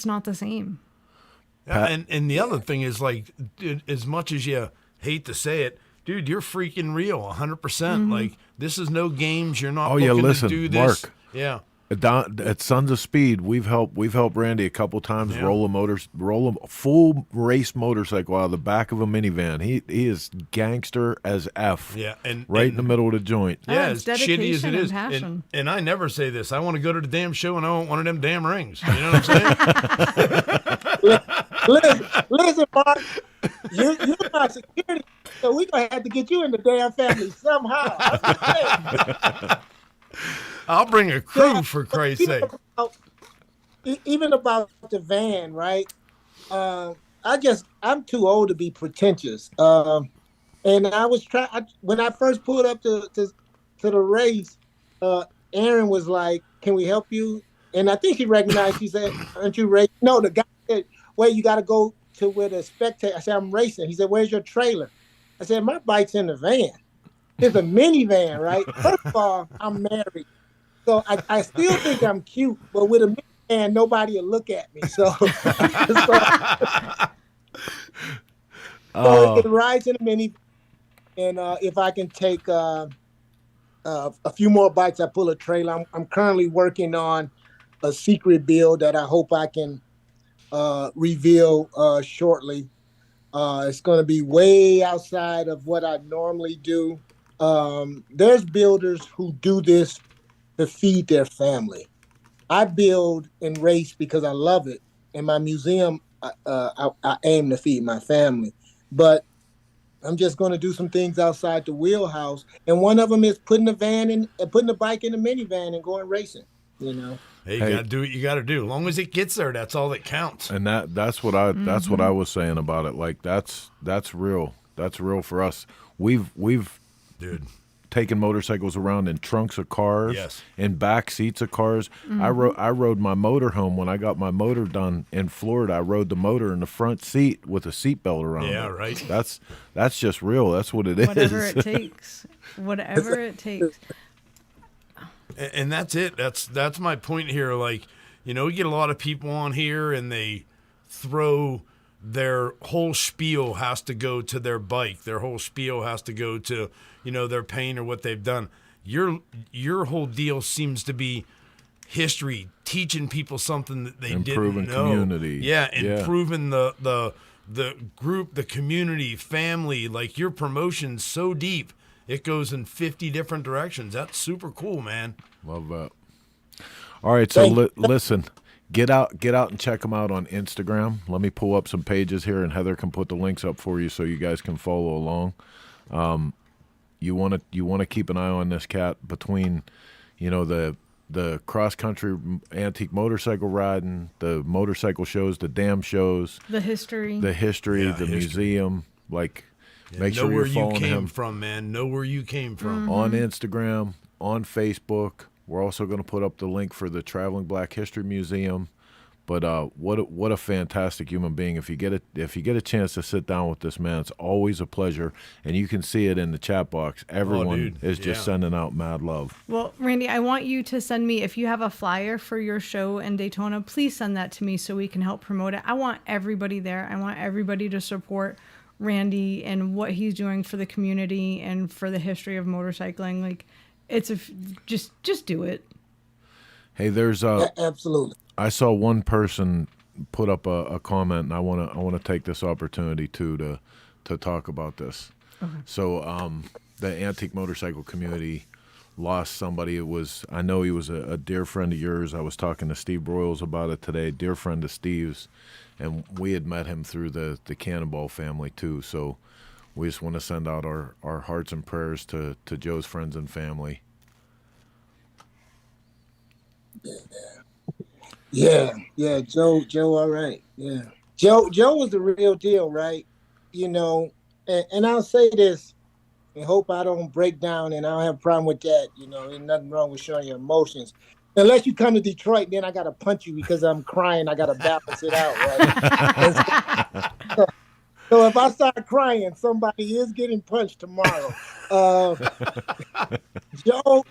not the same. Yeah, and the other thing is, like, dude, as much as you hate to say it, dude, you're freaking real, 100%. Like, this is no games. You're not looking to do this. Mark. Yeah. At Sons of Speed, we've helped Randy a couple times roll a full race motorcycle out of the back of a minivan. He is gangster as F. Yeah, and in the middle of the joint. Yeah, it's as shitty as it is. And I never say this. I want to go to the damn show and I want one of them damn rings. You know what I'm saying? Listen, Mark, you're my security, so we're gonna have to get you in the damn family somehow. I'll bring a crew, for Christ's sake. Even about the van, right? I'm too old to be pretentious. And I was when I first pulled up to the race, Aaron was like, "Can we help you?" And I think she recognized. She said, "Aren't you racing?" No, the guy said, "Wait, you got to go to where the spectator." I said, "I'm racing." He said, "Where's your trailer?" I said, "My bike's in the van." It's a minivan, right? First of all, I'm married. So I still think I'm cute, but with a minivan, nobody will look at me. So it rides in a minivan, and if I can take a few more bikes, I pull a trailer. I'm currently working on a secret build that I hope I can reveal shortly. It's going to be way outside of what I normally do. There's builders who do this to feed their family. I build and race because I love it. In my museum, I aim to feed my family. But I'm just going to do some things outside the wheelhouse. And one of them is putting the bike in a minivan and going racing, Hey, you got to do what you got to do. As long as it gets there, that's all that counts. And that's what I was saying about it. Like, that's real. That's real for us. We've dude, taking motorcycles around in trunks of cars, Yes. in back seats of cars. I rode my motor home when I got my motor done in Florida. I rode the motor in the front seat with a seatbelt around Yeah, it. right. That's just real. That's what it is. Whatever it takes. Whatever it takes. And that's it. That's my point here. Like, you know, you get a lot of people on here and they throw their whole spiel has to go to their bike. Their whole spiel has to go to, you know, their pain or what they've done. Your whole deal seems to be history, teaching people something that they Improving didn't know. community. Yeah, improving the group, the community, family. Like, your promotion's so deep, it goes in 50 different directions. That's super cool, man. Love that. All right, so listen. Get out and check them out on Instagram. Let me pull up some pages here, and Heather can put the links up for you so you guys can follow along. You want to keep an eye on this cat between, you know, the cross country antique motorcycle riding, the motorcycle shows, the dam shows, The history. the museum. Like, make sure you're following him. Know where you came from, man. Know where you came from. On Instagram, on Facebook. We're also going to put up the link for the Traveling Black History Museum. But what a fantastic human being! If you get a chance to sit down with this man, it's always a pleasure, and you can see it in the chat box. Everyone is just sending out mad love. Well, Randy, I want you to send me, if you have a flyer for your show in Daytona, please send that to me so we can help promote it. I want everybody there. I want everybody to support Randy and what he's doing for the community and for the history of motorcycling. Like, just do it. Hey, there's absolutely. I saw one person put up a comment, and I want to take this opportunity to talk about this. Okay. So the antique motorcycle community lost somebody. I know he was a dear friend of yours. I was talking to Steve Broyles about it today, dear friend of Steve's, and we had met him through the Cannonball family too. So we just want to send out our hearts and prayers to Joe's friends and family. Yeah, Joe, all right. Yeah, Joe was the real deal, right? You know, and I'll say this, and hope I don't break down, and I don't have a problem with that. You know, there's nothing wrong with showing your emotions. Unless you come to Detroit, then I got to punch you because I'm crying. I got to balance it out, right? So if I start crying, somebody is getting punched tomorrow. Joe,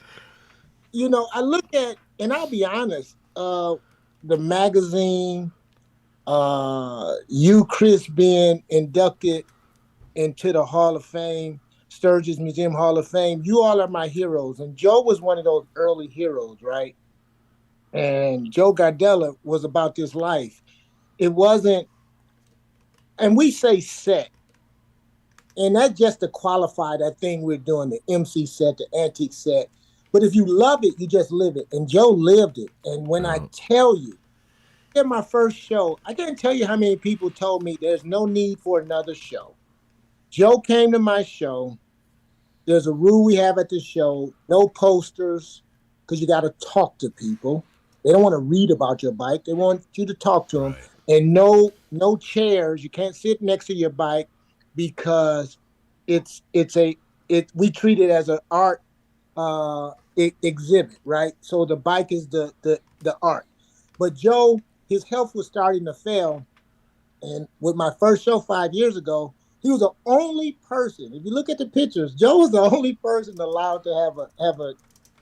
you know, I look at, and I'll be honest, the magazine, you, Chris, being inducted into the Hall of Fame, Sturgis Museum Hall of Fame, you all are my heroes. And Joe was one of those early heroes, right? And Joe Gardella was about this life. It wasn't, and we say set, and that's just to qualify that thing we're doing, the MC set, the antique set. But if you love it, you just live it. And Joe lived it. And when I tell you, at my first show, I can't tell you how many people told me there's no need for another show. Joe came to my show. There's a rule we have at the show, no posters, because you got to talk to people. They don't want to read about your bike. They want you to talk to them. Right. And no chairs. You can't sit next to your bike because we treat it as an art exhibit, right? So the bike is the art. But Joe, his health was starting to fail. And with my first show 5 years ago, he was the only person. If you look at the pictures, Joe was the only person allowed to have a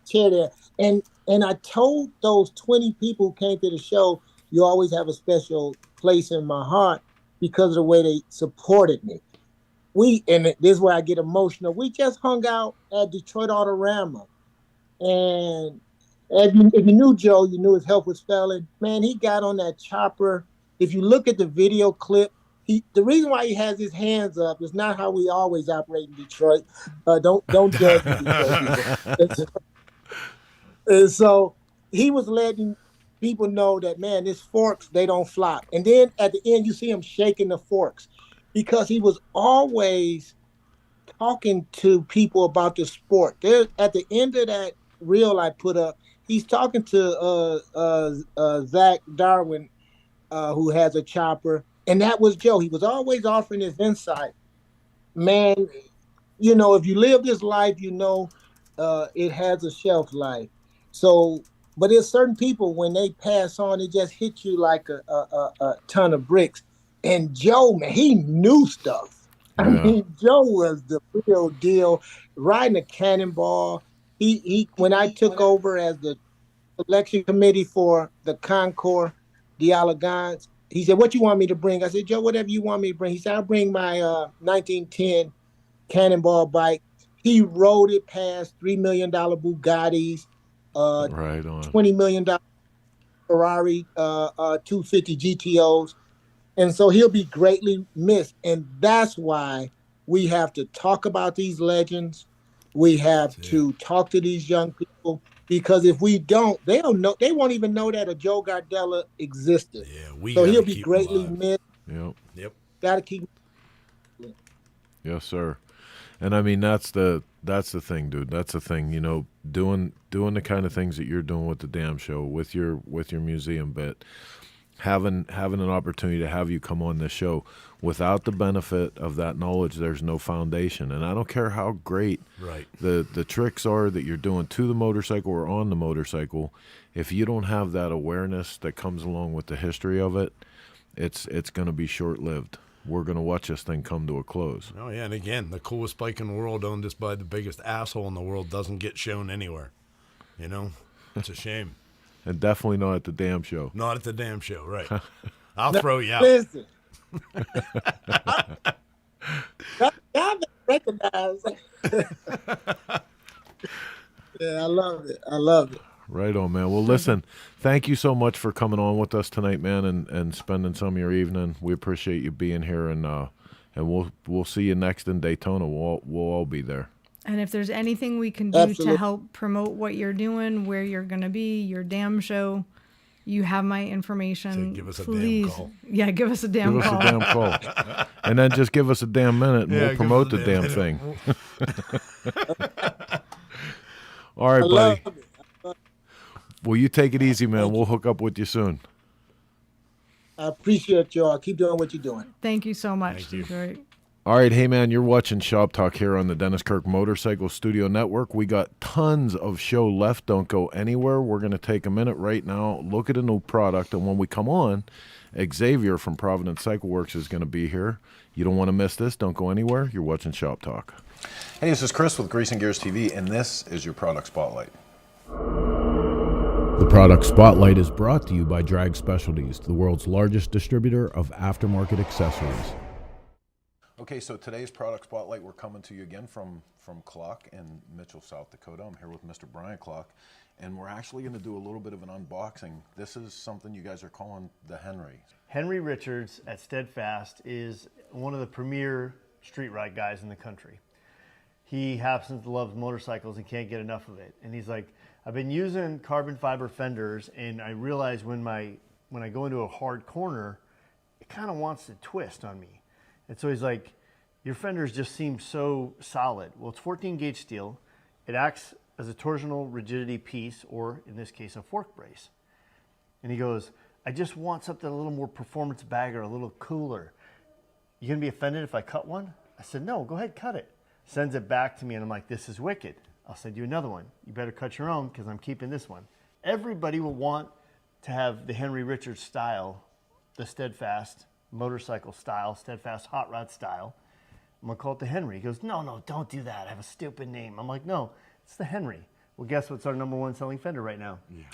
chair there. And I told those 20 people who came to the show, you always have a special place in my heart because of the way they supported me. And this is where I get emotional. We just hung out at Detroit Autorama. And if you knew Joe, you knew his health was failing. Man, he got on that chopper. If you look at the video clip, the reason why he has his hands up is not how we always operate in Detroit. Don't judge Detroit. And so he was letting people know that, man, this forks, they don't flop. And then at the end, you see him shaking the forks because he was always talking to people about the sport. There, at the end of that reel I put up, he's talking to Zach Darwin, who has a chopper, and that was Joe. He was always offering his insight. Man, you know, if you live this life, you know it has a shelf life. So, but there's certain people when they pass on, it just hits you like a ton of bricks. And Joe, man, he knew stuff. I Yeah. mean, Joe was the real deal, riding a cannonball. He when I took over as the selection committee for the Concours d'Elegance, he said, "What you want me to bring?" I said, "Joe, whatever you want me to bring." He said, "I'll bring my 1910 Cannonball bike." He rode it past $3 million Bugattis, Right on. $20 million Ferrari 250 GTOs. And so he'll be greatly missed. And that's why we have to talk about these legends. We have to talk to these young people, because if we don't, they'll know, they won't even know that a Joe Gardella existed. Yeah, so he'll be greatly missed. Yep. Got to keep. Yes, sir. And I mean, that's the thing, dude. That's the thing. You know, doing the kind of things that you're doing with the damn show, with your museum bit, having an opportunity to have you come on this show. Without the benefit of that knowledge, there's no foundation. And I don't care how great the tricks are that you're doing to the motorcycle or on the motorcycle. If you don't have that awareness that comes along with the history of it, it's going to be short-lived. We're going to watch this thing come to a close. Oh, yeah, and again, the coolest bike in the world owned just by the biggest asshole in the world doesn't get shown anywhere. You know? It's a shame. And definitely not at the damn show. Not at the damn show, right. I'll throw you out. Listen. Y'all recognize. Yeah, I love it. I love it. Right on, man. Well, listen, thank you so much for coming on with us tonight, man, and spending some of your evening. We appreciate you being here, and we'll see you next in Daytona. We'll all be there. And if there's anything we can do to help promote what you're doing, where you're going to be, your damn show, you have my information. So give us Please. a damn call. Yeah, give us a damn call. Give us a damn call. And then just give us a damn minute, and we'll promote the damn thing. All right, buddy. Well, you take it easy, man. We'll hook up with you soon. I appreciate y'all. Keep doing what you're doing. Thank you so much, Detroit. All right, hey, man, you're watching Shop Talk here on the Dennis Kirk Motorcycle Studio Network. We got tons of show left. Don't go anywhere. We're going to take a minute right now, look at a new product, and when we come on, Xavier from Providence Cycle Works is going to be here. You don't want to miss this. Don't go anywhere. You're watching Shop Talk. Hey, this is Chris with Grease and Gears TV, and this is your product spotlight. The product spotlight is brought to you by Drag Specialties, the world's largest distributor of aftermarket accessories. Okay, so today's product spotlight, we're coming to you again from Klock in Mitchell, South Dakota. I'm here with Mr. Brian Klock, and we're actually going to do a little bit of an unboxing. This is something you guys are calling the Henry. Henry Richards at Steadfast is one of the premier street ride guys in the country. He happens to love motorcycles and can't get enough of it. And he's like, I've been using carbon fiber fenders, and I realize when I go into a hard corner, it kind of wants to twist on me. And so he's like, your fenders just seem so solid. Well, it's 14 gauge steel. It acts as a torsional rigidity piece, or in this case, a fork brace. And he goes, I just want something a little more performance bagger, a little cooler. You gonna be offended if I cut one? I said, no, go ahead, cut it. Sends it back to me, and I'm like, this is wicked. I'll send you another one. You better cut your own, because I'm keeping this one. Everybody will want to have the Henry Richards style, the Steadfast motorcycle style, Steadfast hot rod style. I'm gonna call it the Henry. He goes, no, don't do that. I have a stupid name. I'm like, no, it's the Henry. Well, guess what's our #1 selling fender right now? Yeah.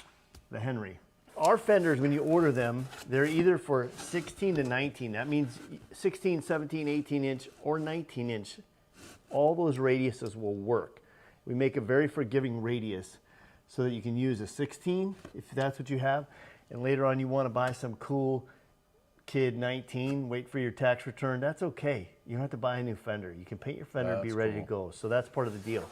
The Henry. Our fenders, when you order them, they're either for 16 to 19. That means 16, 17, 18 inch, or 19 inch. All those radiuses will work. We make a very forgiving radius so that you can use a 16 if that's what you have. And later on you want to buy some cool kid 19, wait for your tax return. That's okay. You don't have to buy a new fender. You can paint your fender and be ready to go. So that's part of the deal.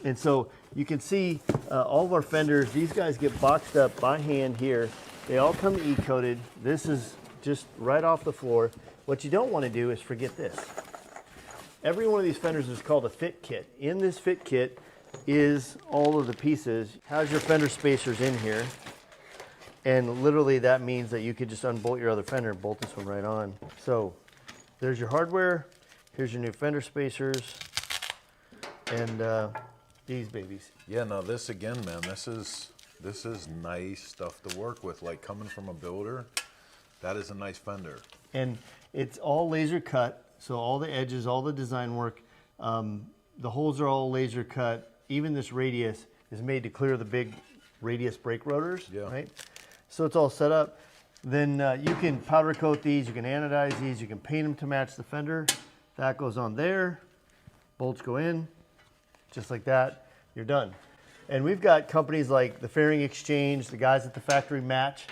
And so you can see all of our fenders, these guys get boxed up by hand here. They all come E-coated. This is just right off the floor. What you don't want to do is forget this. Every one of these fenders is called a fit kit. In this fit kit is all of the pieces. How's your fender spacers in here? And literally that means that you could just unbolt your other fender and bolt this one right on. So there's your hardware. Here's your new fender spacers. And these babies. Yeah, now this again, man, this is nice stuff to work with. Like coming from a builder, that is a nice fender. And it's all laser cut, so all the edges, all the design work, the holes are all laser cut. Even this radius is made to clear the big radius brake rotors, right? So it's all set up. Then you can powder coat these, you can anodize these, you can paint them to match the fender. That goes on there. Bolts go in, just like that. You're done. And we've got companies like the Fairing Exchange, the guys at the Factory Match,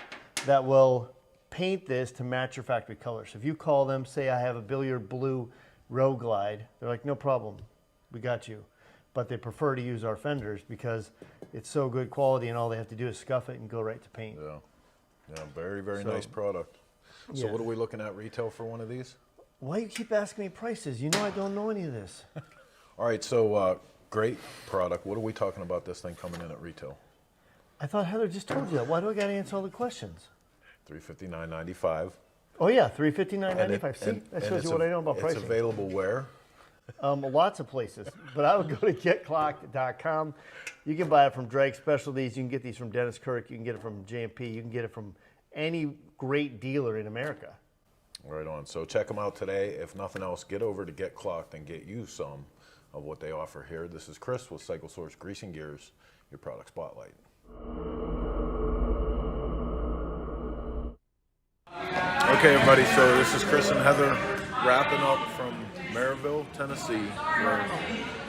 that will paint this to match your factory color. So if you call them, say I have a billiard blue Row Glide, they're like, no problem, we got you. But they prefer to use our fenders because it's so good quality and all they have to do is scuff it and go right to paint. Yeah, very, very nice product. So what are we looking at retail for one of these? Why you keep asking me prices? You know I don't know any of this. All right, so great product. What are we talking about this thing coming in at retail? I thought Heather just told you that. Why do I got to answer all the questions? $359.95. Oh yeah, $359.95. See, that shows you what I know about pricing. It's available where? Lots of places, but I would go to getklock.com. You can buy it from Drag Specialties. You can get these from Dennis Kirk. You can get it from J&P. You can get it from any great dealer in America. Right on. So check them out today. If nothing else, get over to Get Clocked and get you some of what they offer here. This is Chris with Cycle Source Greasing Gears, your product spotlight. Okay, everybody, so this is Chris and Heather wrapping up from Maryville, Tennessee,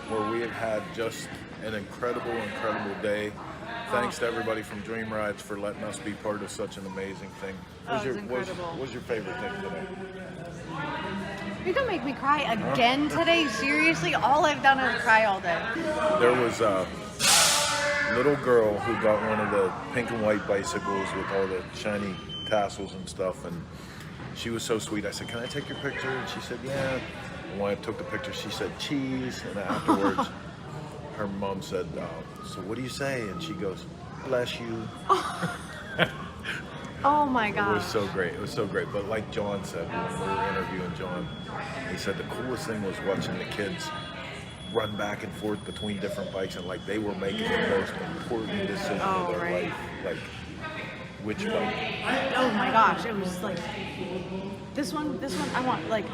where we have had just an incredible day. Thanks to everybody from Dream Rides for letting us be part of such an amazing thing. What was your favorite thing today? You're gonna make me cry again today? Seriously? All I've done is cry all day. There was a little girl who got one of the pink and white bicycles with all the shiny tassels and stuff, and she was so sweet. I said, can I take your picture? And she said, yeah. And when I took the picture, she said, cheese. And afterwards, her mom said, so what do you say? And she goes, bless you. Oh my God. It was so great. It was so great. But like John said when we were interviewing John, he said the coolest thing was watching the kids run back and forth between different bikes, and like they were making the most important decision of their life. Like, which bike? Oh my gosh, it was like, this one, I want, like,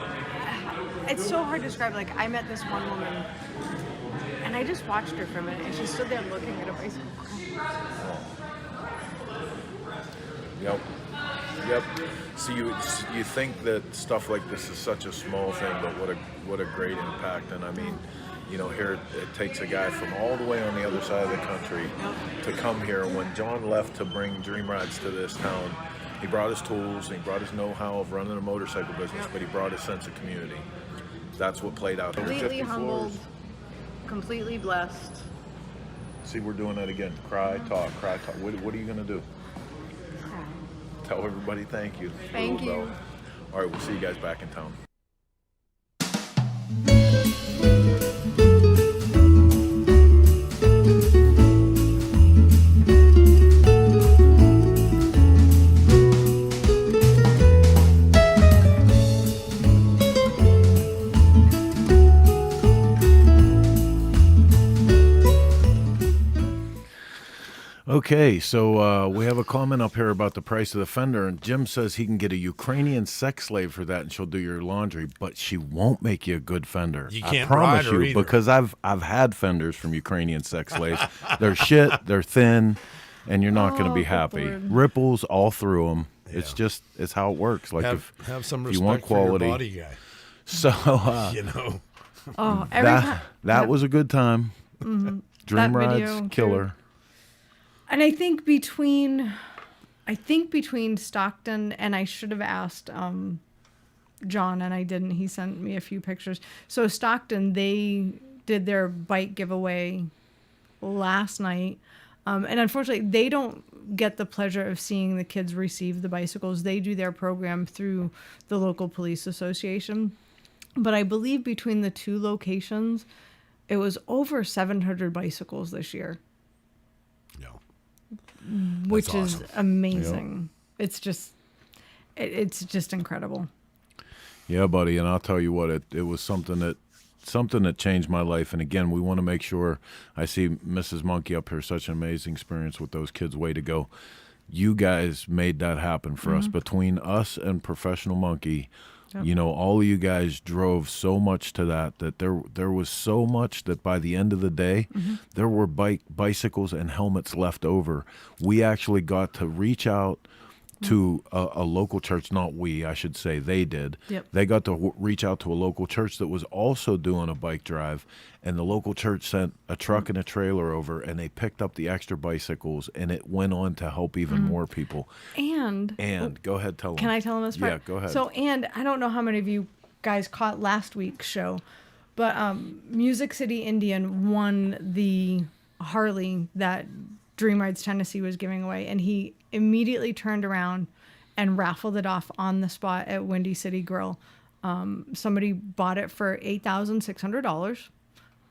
it's so hard to describe. Like, I met this one woman, and I just watched her for a minute, and she stood there looking at a bicycle. Yep. So you think that stuff like this is such a small thing, but what a great impact. And I mean, you know, here it takes a guy from all the way on the other side of the country to come here. When John left to bring Dream Rides to this town, he brought his tools, and he brought his know-how of running a motorcycle business, but he brought his sense of community. That's what played out. Completely humbled, completely blessed. See, we're doing that again. Cry, talk. What are you going to do? Tell everybody thank you. Thank you. All right, we'll see you guys back in town. Okay, so we have a comment up here about the price of the fender, and Jim says he can get a Ukrainian sex slave for that, and she'll do your laundry, but she won't make you a good fender. You can't I promise bride her you, either. because I've had fenders from Ukrainian sex slaves. They're shit, they're thin, and you're not going to be happy. Lord. Ripples all through them. Yeah. It's how it works. Like have some if respect you want quality, for your body guy. So You know, Oh, every time. that was a good time. Mhm. Dream That Rides, video, killer. And I think between Stockton, and I should have asked John, and I didn't. He sent me a few pictures. So Stockton, they did their bike giveaway last night, and unfortunately, they don't get the pleasure of seeing the kids receive the bicycles. They do their program through the local police association, but I believe between the two locations, it was over 700 bicycles this year. Which is awesome. amazing. Yep. It's just incredible. Yeah, buddy, and I'll tell you what, it was something that something that changed my life. And again, we want to make sure, I see Mrs. Monkey up here, such an amazing experience with those kids. Way to go. You guys made that happen for us. Between us and Professional Monkey, you know, all of you guys drove so much to that there was so much that by the end of the day, there were bicycles and helmets left over. We actually got to reach out to a local church. Not we, I should say, they did. They got to reach out to a local church that was also doing a bike drive, and the local church sent a truck and a trailer over, and they picked up the extra bicycles, and it went on to help even more people. And go ahead, tell them. Can I tell them this part? Yeah, go ahead. So, and I don't know how many of you guys caught last week's show, but Music City Indian won the Harley that Dream Rides Tennessee was giving away, and he immediately turned around and raffled it off on the spot at Windy City Grill. Somebody bought it for $8,600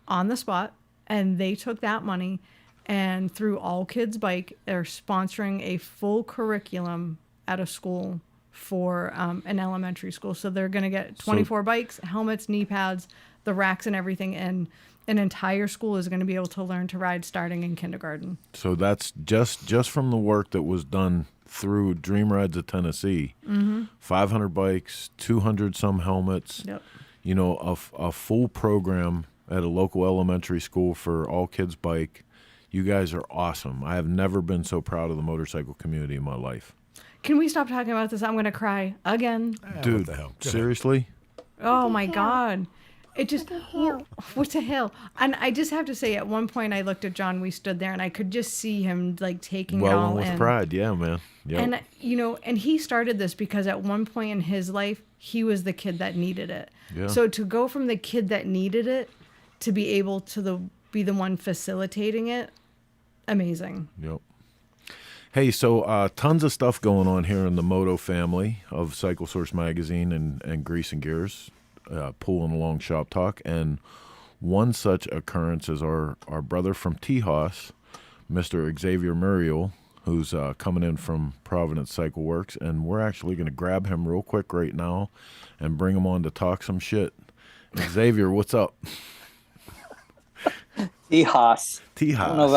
on the spot, and they took that money, and through All Kids Bike, they're sponsoring a full curriculum at a school for an elementary school. So they're going to get 24 bikes, helmets, knee pads, the racks and everything, and an entire school is going to be able to learn to ride starting in kindergarten. So that's just from the work that was done through Dream Rides of Tennessee. 500 bikes, 200 some helmets. You know, a full program at a local elementary school for All Kids Bike. You guys are awesome. I have never been so proud of the motorcycle community in my life. Can we stop talking about this? I'm going to cry again. Dude, what the hell? Seriously? Oh my God. It just, what the hell? And I just have to say, at one point I looked at John, we stood there, and I could just see him like taking it all with in. pride, yeah, man. Yep. And, you know, and he started this because at one point in his life, he was the kid that needed it. Yeah. So to go from the kid that needed it to be able to be the one facilitating it, amazing. Yep. Hey, so tons of stuff going on here in the Moto family of Cycle Source Magazine and Grease and Gears. Pulling along Shop Talk, and one such occurrence is our brother from Tejas, Mr. Xavier Muriel, who's coming in from Providence Cycle Works, and we're actually going to grab him real quick right now and bring him on to talk some shit. Xavier, what's up? Tejas. Tejas. I don't know if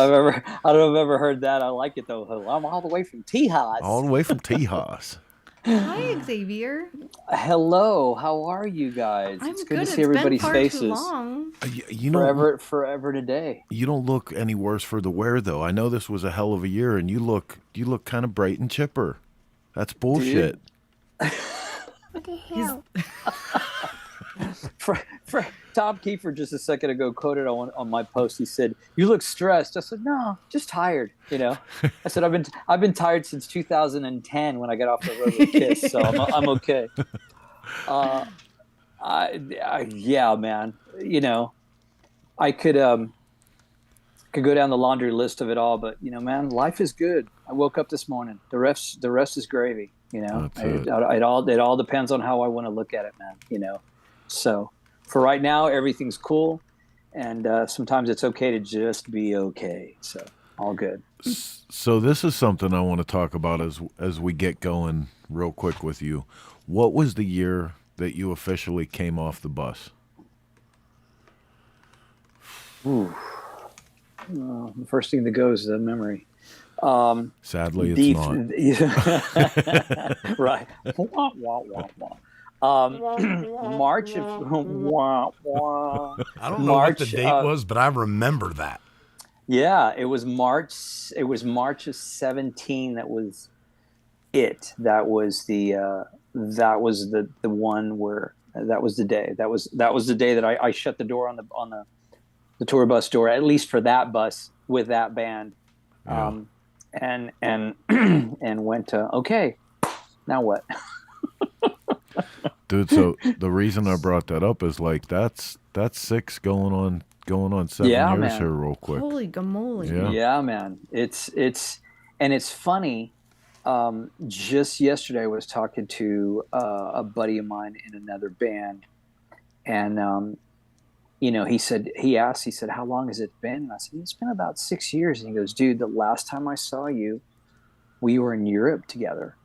I've ever heard that. I like it though. I'm all the way from Tejas. All the way from Tejas. Hi, Xavier. Hello, how are you guys? I'm it's good to see everybody's faces. Too long. You know, forever today. You don't look any worse for the wear, though. I know this was a hell of a year, and you look kind of bright and chipper. That's bullshit. What the hell? Tom Kiefer just a second ago quoted on my post. He said, "You look stressed." I said, "No, just tired." You know, I said, "I've been tired since 2010 when I got off the road with Kiss, so I'm okay." Yeah, man. You know, I could go down the laundry list of it all, but you know, man, life is good. I woke up this morning. The rest is gravy. You know, it all depends on how I want to look at it, man. You know, so. For right now, everything's cool, and sometimes it's okay to just be okay. So all good. So this is something I want to talk about as we get going real quick with you. What was the year that you officially came off the bus? Ooh. The first thing that goes is the memory. Sadly, it's not. Right. Wah, wah, wah, wah. March of I don't know what the date was, but I remember that. Yeah, it was March of 17. That was it. That was the one where that was the day. That was the day that I shut the door on the tour bus door, at least for that bus with that band. Yeah. And went to, okay, now what? Dude, so the reason I brought that up is like that's 6 going on 7 years man. here real quick. Holy gamoly. Yeah, man. It's funny. Just yesterday I was talking to a buddy of mine in another band, and he said, how long has it been? And I said, it's been about 6 years. And he goes, dude, the last time I saw you, we were in Europe together.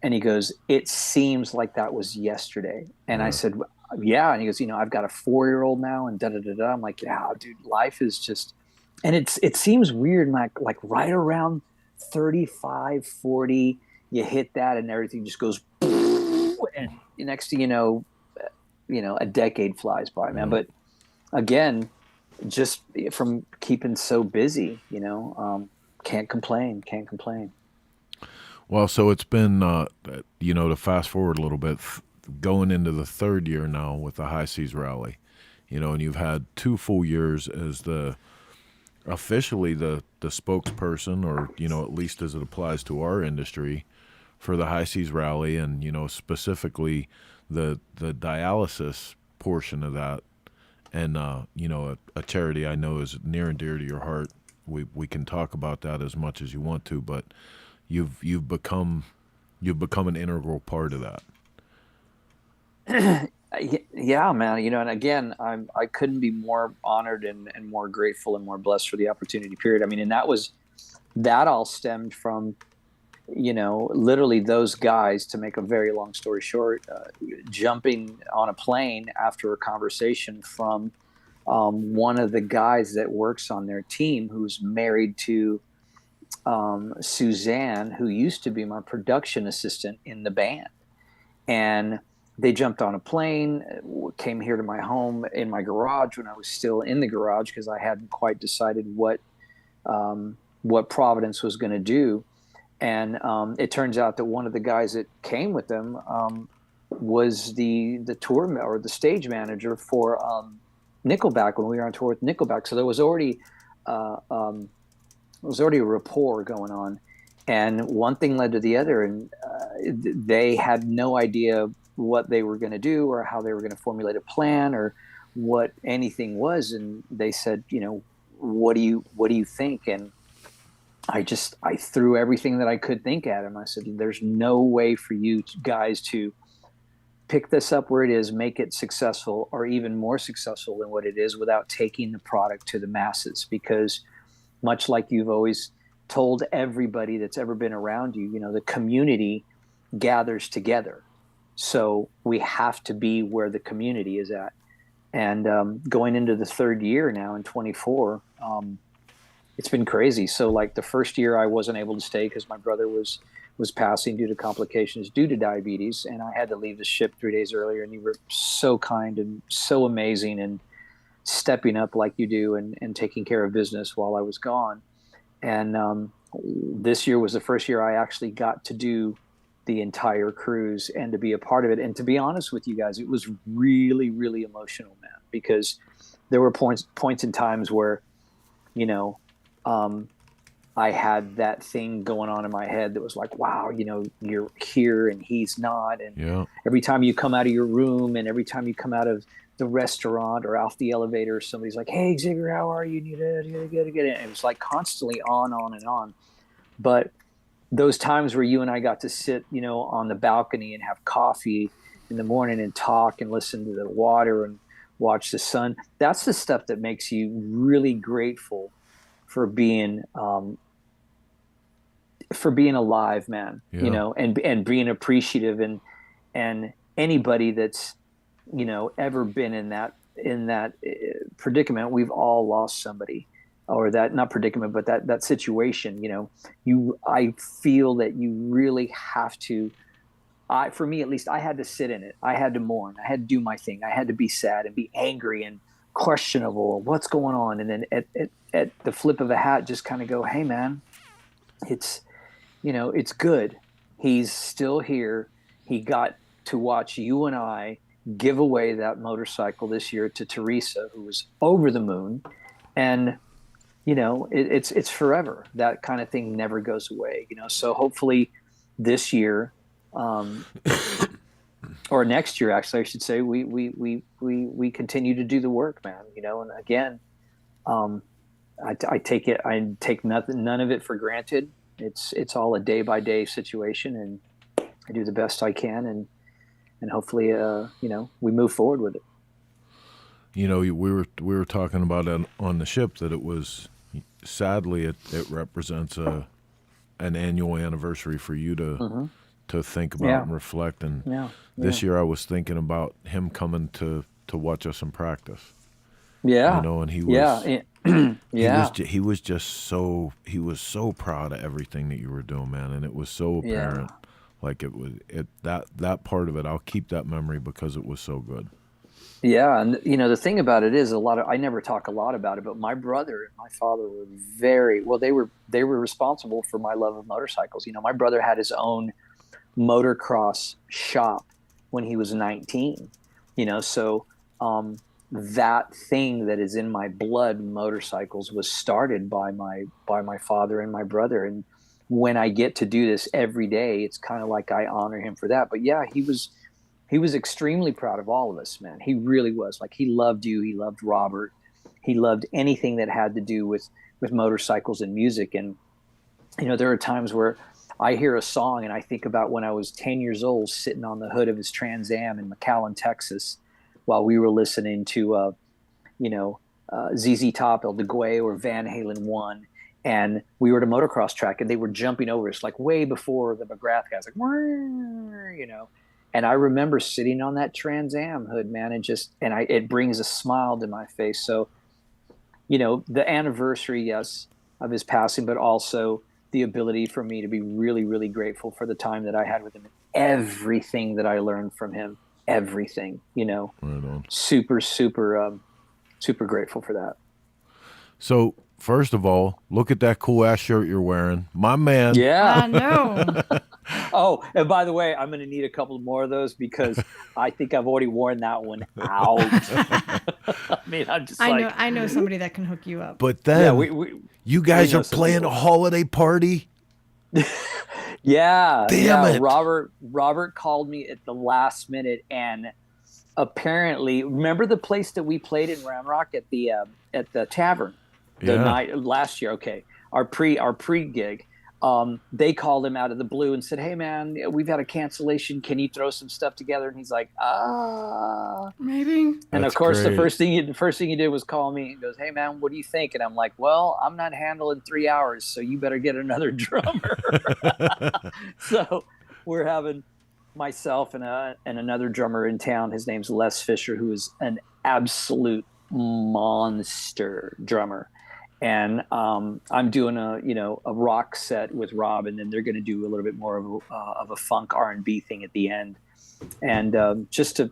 And he goes, it seems like that was yesterday. And I said, yeah. And he goes, I've got a 4-year-old now and da-da-da-da. I'm like, yeah, dude, life is just, and it seems weird, like right around 35, 40, you hit that and everything just goes, and next thing you know, a decade flies by, man. But again, just from keeping so busy, can't complain. Well, so it's been, to fast forward a little bit, going into the third year now with the High Seas Rally, and you've had 2 full years as officially the spokesperson, or, at least as it applies to our industry, for the High Seas Rally, and, specifically the dialysis portion of that. And, a charity I know is near and dear to your heart. We can talk about that as much as you want to, but you've become an integral part of that. Yeah, man. And again, I couldn't be more honored and more grateful and more blessed for the opportunity, period. I mean, and that all stemmed from, literally those guys, to make a very long story short, jumping on a plane after a conversation from one of the guys that works on their team, who's married to Suzanne, who used to be my production assistant in the band. And they jumped on a plane, came here to my home in my garage when I was still in the garage, because I hadn't quite decided what Providence was going to do. And it turns out that one of the guys that came with them was the tour or the stage manager for Nickelback when we were on tour with Nickelback. So there was already a rapport going on, and one thing led to the other, and they had no idea what they were going to do or how they were going to formulate a plan or what anything was. And they said, what do you think? And I threw everything that I could think at him. I said, there's no way for you guys to pick this up where it is, make it successful or even more successful than what it is without taking the product to the masses. Because much like you've always told everybody that's ever been around you, the community gathers together. So we have to be where the community is at. And going into the third year now in 24, it's been crazy. So like the first year I wasn't able to stay because my brother was passing due to complications due to diabetes, and I had to leave the ship 3 days earlier. And you were so kind and so amazing and stepping up like you do and taking care of business while I was gone. And this year was the first year I actually got to do the entire cruise and to be a part of it. And to be honest with you guys, it was really, really emotional, man, because there were points in times where, I had that thing going on in my head that was like, wow, you're here and he's not. And every time you come out of your room and every time you come out of the restaurant or off the elevator, somebody's like, hey, Xavier, how are you? You gotta get it. And it was like constantly on and on. But those times where you and I got to sit, on the balcony and have coffee in the morning and talk and listen to the water and watch the sun, that's the stuff that makes you really grateful for being alive, man. And being appreciative, and anybody that's ever been in that predicament, we've all lost somebody, or that, not predicament, but that situation. I feel that you really have to, for me at least, I had to sit in it. I had to mourn. I had to do my thing. I had to be sad and be angry and questionable. What's going on? And then at the flip of a hat, just kind of go, hey man, it's good. He's still here. He got to watch you and I give away that motorcycle this year to Teresa, who was over the moon. And, it's forever. That kind of thing never goes away, So hopefully this year, or next year, actually, I should say, we continue to do the work, man, and again, I take none of it for granted. It's all a day by day situation, and I do the best I can, and hopefully, we move forward with it. We were talking about it on the ship that it was, sadly, it represents an annual anniversary for you to to think about and reflect. And this year I was thinking about him coming to watch us in practice. Yeah. You know, and he was yeah. he was so proud of everything that you were doing, man, and it was so apparent. Like that part of it, I'll keep that memory because it was so good. Yeah, and you know the thing about it is I never talk a lot about it, but my brother and my father were they were responsible for my love of motorcycles. You know, my brother had his own motocross shop when he was 19. You know, so that thing that is in my blood, motorcycles, was started by my father and my brother. And when I get to do this every day, it's kind of like I honor him for that. But yeah, he was extremely proud of all of us, man. He really was. Like, he loved you. He loved Robert. He loved anything that had to do with motorcycles and music. And, you know, there are times where I hear a song and I think about when I was 10 years old, sitting on the hood of his Trans Am in McAllen, Texas, while we were listening to, ZZ Top, El DeGuay, or Van Halen 1. And we were at a motocross track and they were jumping over us, like way before the McGrath guys, like, you know. And I remember sitting on that Trans Am hood, man, it brings a smile to my face. So, you know, the anniversary, yes, of his passing, but also the ability for me to be really, really grateful for the time that I had with him and everything that I learned from him, everything, you know, super, super, super grateful for that. So, first of all, look at that cool ass shirt you're wearing, my man. Yeah, I know. Oh, and by the way, I'm going to need a couple more of those because I think I've already worn that one out. I mean, I know somebody that can hook you up. But then you guys are playing a holiday party. Yeah. Damn it. Robert called me at the last minute, and apparently, remember the place that we played in Ramrock at the tavern the night last year? Okay. Our pre gig. They called him out of the blue and said, "Hey man, we've had a cancellation. Can you throw some stuff together?" And he's like, maybe. And of course, the first thing he did was call me and goes, "Hey man, what do you think?" And I'm like, "Well, I'm not handling 3 hours, so you better get another drummer." So we're having myself and another drummer in town. His name's Les Fisher, who is an absolute monster drummer. And I'm doing a rock set with Rob, and then they're going to do a little bit more of a funk R&B thing at the end, and just to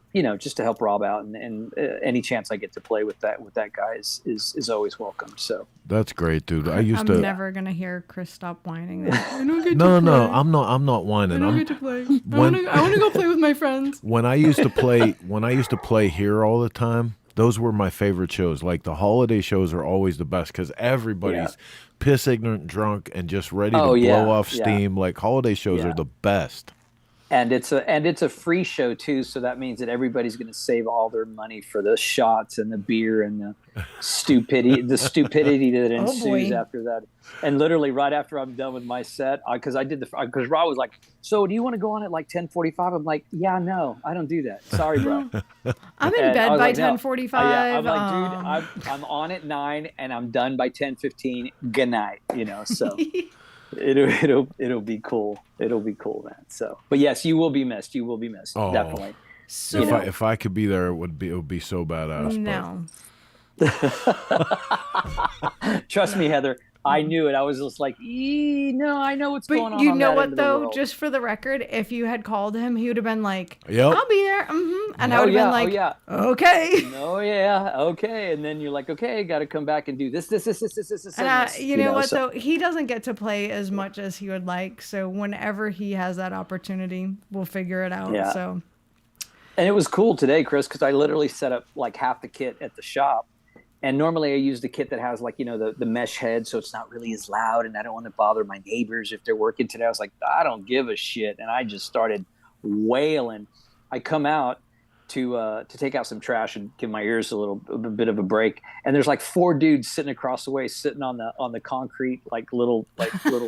help Rob out, and any chance I get to play with that guy is always welcome. So that's great, dude. I'm never gonna hear Chris stop whining. I don't get no, to play. I'm not whining. I don't get to play. I want to go play with my friends. When I used to play here all the time, those were my favorite shows. Like, the holiday shows are always the best because everybody's piss ignorant, drunk, and just ready to blow off steam. Like, holiday shows are the best. And it's a free show too, so that means that everybody's going to save all their money for the shots and the beer and the stupidity that ensues after that. And literally right after I'm done with my set, because Rob was like, "So do you want to go on at like 10:45?" I'm like, "Yeah, no, I don't do that. Sorry, bro." I'm in bed by 10:45. I'm like, dude, I'm on at 9 and I'm done by 10:15. Good night, you know. So. It'll be cool. It'll be cool, man. So, but yes, you will be missed. You will be missed. Oh. Definitely. So if I could be there, it would be so badass. No. Trust me, Heather. I knew it. I was just like, no, I know what's going on. You know that what, end of the though? world. Just for the record, if you had called him, he would have been like, "Yep, I'll be there." And I would have been like, "Okay." Oh yeah, okay. And then you're like, "Okay, got to come back and do this." And you know what, though? He doesn't get to play as much as he would like. So whenever he has that opportunity, we'll figure it out. Yeah. So. And it was cool today, Chris, because I literally set up like half the kit at the shop. And normally I use the kit that has like, the mesh head, so it's not really as loud, and I don't want to bother my neighbors if they're working today. I was like, I don't give a shit. And I just started wailing. I come out to take out some trash and give my ears a bit of a break. And there's like 4 dudes sitting across the way, sitting on the concrete, like little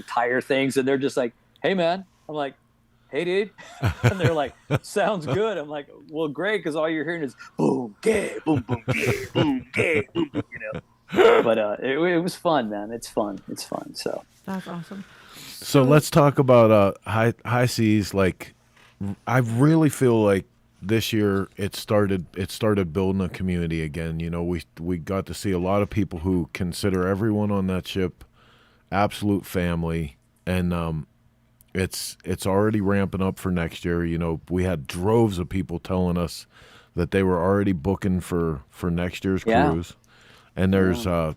tire things. And they're just like, "Hey man." I'm like, "Hey dude." And they're like, "Sounds good." I'm like, "Well, great, because all you're hearing is boom, gay, boom, boom, gay, boom, gay, boom, boom," But it was fun, man. It's fun. So that's awesome. So let's talk about high seas. Like, I really feel like this year it started building a community again. You know, we got to see a lot of people who consider everyone on that ship absolute family, and it's already ramping up for next year. You know, we had droves of people telling us that they were already booking for next year's cruise, and there's a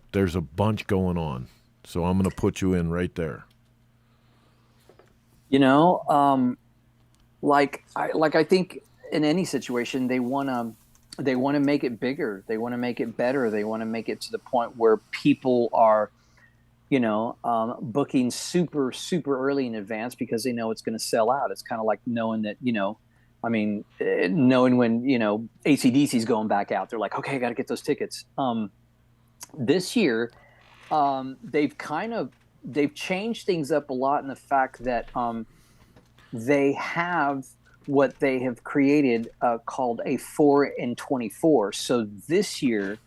bunch going on. So I'm gonna put you in right there. You know, I think in any situation they want to make it bigger. They want to make it better. They want to make it to the point where people are, booking super, super early in advance because they know it's going to sell out. It's kind of like knowing that, knowing when, AC/DC is going back out, they're like, okay, I got to get those tickets. This year, they've changed things up a lot in the fact that they have what they have created called a 4 in 24. So this year,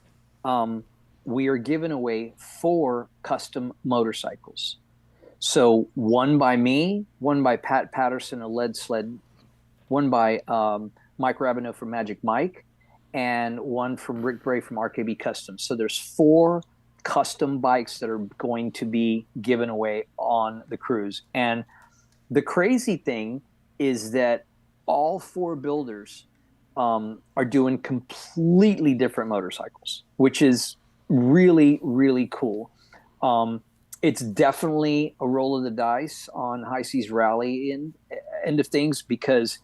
we are giving away 4 custom motorcycles. So one by me, one by Pat Patterson, a lead sled, one by Mike Rabineau from Magic Mike, and one from Rick Bray from RKB Customs. So there's 4 custom bikes that are going to be given away on the cruise. And the crazy thing is that all 4 builders are doing completely different motorcycles, which is really, really cool. It's definitely a roll of the dice on High Seas Rally end of things, because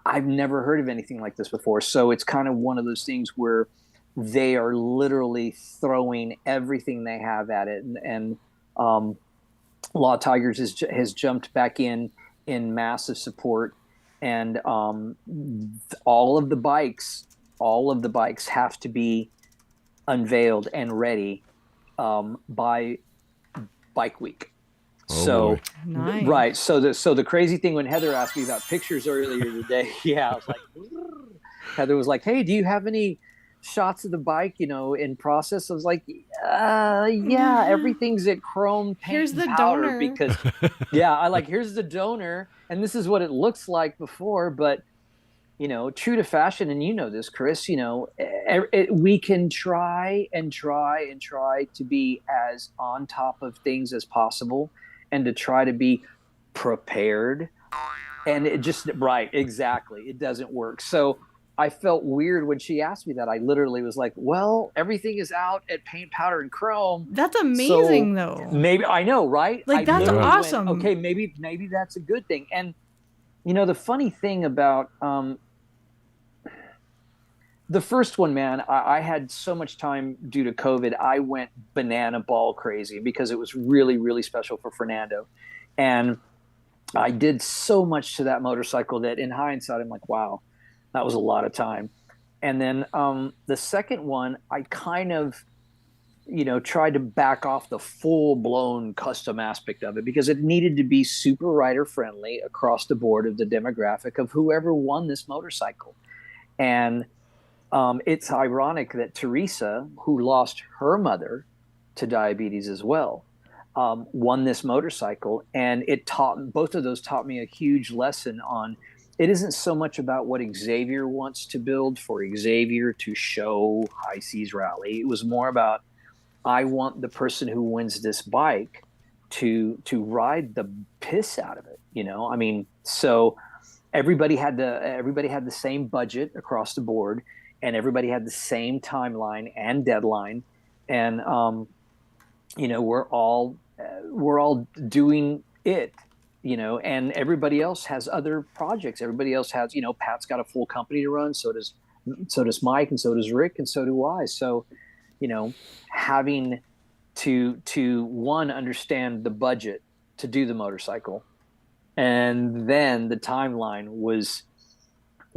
I've never heard of anything like this before. So it's kind of one of those things where they are literally throwing everything they have at it. And Law Tigers has jumped back in massive support. And all of the bikes have to be unveiled and ready by Bike Week. Oh, nice. Right. So the crazy thing, when Heather asked me about pictures earlier today, I was like, Heather was like, hey, do you have any shots of the bike, in process? I was like, yeah, everything's at chrome paint. Here's the powder donor. Because here's the donor, and this is what it looks like before. But true to fashion, and this, Chris, we can try to be as on top of things as possible, and to try to be prepared, and it just exactly, it doesn't work. So I felt weird when she asked me that. I literally was like, well, everything is out at paint, powder, and chrome. That's amazing, so though. Maybe, I know, right? Like, that's awesome. Okay, maybe that's a good thing. And the funny thing about the first one, man, I had so much time due to COVID. I went banana ball crazy because it was really, really special for Fernando. And I did so much to that motorcycle that in hindsight, I'm like, wow, that was a lot of time. And then the second one, I kind of, tried to back off the full-blown custom aspect of it, because it needed to be super rider friendly across the board of the demographic of whoever won this motorcycle. And it's ironic that Teresa, who lost her mother to diabetes as well, won this motorcycle. And both of those taught me a huge lesson on, it isn't so much about what Xavier wants to build for Xavier to show High Seas Rally. It was more about, I want the person who wins this bike to ride the piss out of it. So everybody had the same budget across the board, and everybody had the same timeline and deadline. And, we're all doing it, and everybody else has other projects. Everybody else has, Pat's got a full company to run. So does Mike, and so does Rick, and so do I. So, having to one, understand the budget to do the motorcycle, and then the timeline was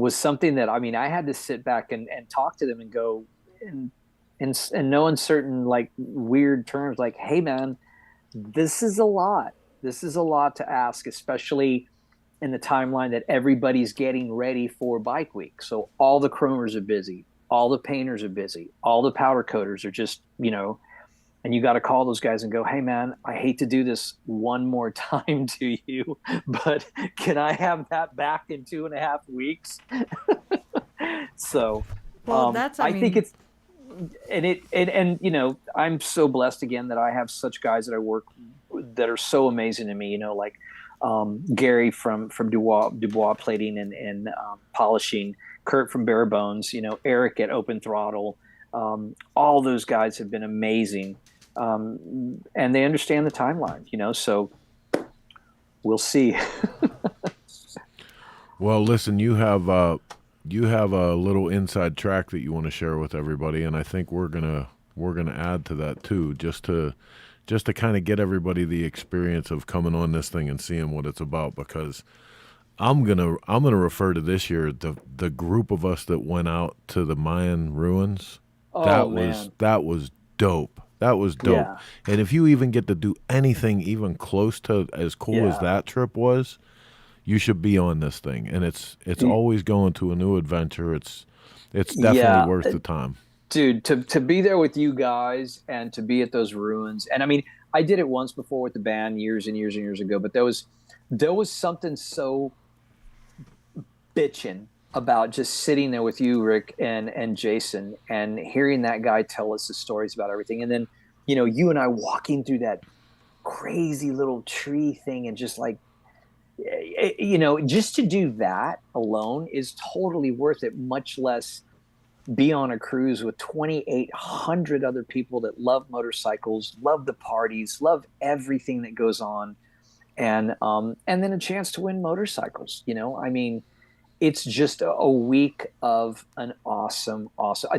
something that, I had to sit back and talk to them and go in no uncertain, like, weird terms, like, hey man, this is a lot. This is a lot to ask, especially in the timeline that everybody's getting ready for Bike Week. So all the chromers are busy, all the painters are busy, all the powder coaters are just, And you got to call those guys and go, hey man, I hate to do this one more time to you, but can I have that back in 2.5 weeks? So, Well, I think it's, and you know, I'm so blessed again that I have such guys that I work that are so amazing to me, you know, like Gary from Dubois Plating and Polishing, Kurt from Bare Bones, you know, Eric at Open Throttle. All those guys have been amazing. And they understand the timeline, you know, so we'll see. Well, listen, you have a little inside track that you want to share with everybody, and I think we're gonna add to that too, just to kind of get everybody the experience of coming on this thing and seeing what it's about. Because I'm gonna refer to this year the group of us that went out to the Mayan ruins. That was dope. That was dope. Yeah. And if you even get to do anything even close to as cool as that trip was, you should be on this thing. And it's always going to a new adventure. It's definitely worth the time. Dude, to be there with you guys and to be at those ruins. And I mean, I did it once before with the band years and years and years ago, but there was something so bitchin' about just sitting there with you, Rick, and Jason, and hearing that guy tell us the stories about everything. And then, you know, you and I walking through that crazy little tree thing, and just like, you know, just to do that alone is totally worth it, much less be on a cruise with 2,800 other people that love motorcycles, love the parties, love everything that goes on. And then a chance to win motorcycles, you know, I mean, it's just a week of an awesome,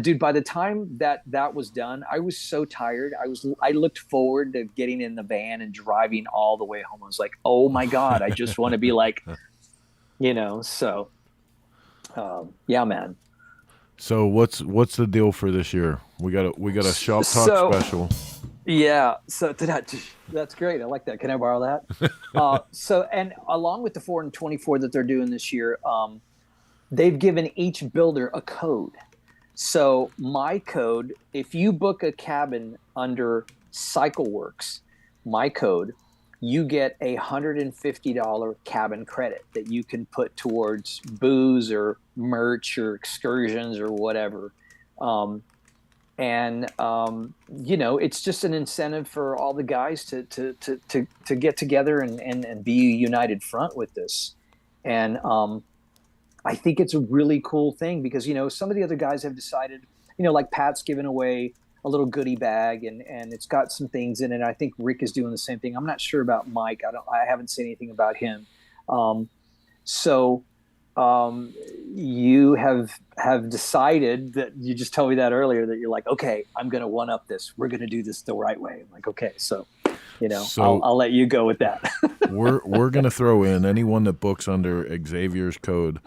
dude. By the time that was done, I was so tired. I looked forward to getting in the van and driving all the way home. I was like, oh my God, I just want to be like, you know, so, yeah, man. So what's the deal for this year? We got a ShopTalk special. Yeah, so that's great. I like that. Can I borrow that? So, and along with the 4 and 24 that they're doing this year, they've given each builder a code. So my code, if you book a cabin under CycleWorks, my code, you get $150 cabin credit that you can put towards booze or merch or excursions or whatever. You know, it's just an incentive for all the guys to get together and be a united front with this. And I think it's a really cool thing because, you know, some of the other guys have decided, you know, like Pat's giving away a little goodie bag and it's got some things in it. I think Rick is doing the same thing. I'm not sure about Mike. I haven't seen anything about him. You have decided that you just told me that earlier that you're like, okay, I'm going to one up this. We're going to do this the right way. I'm like, okay, so, you know, I'll let you go with that. we're going to throw in anyone that books under Xavier's code.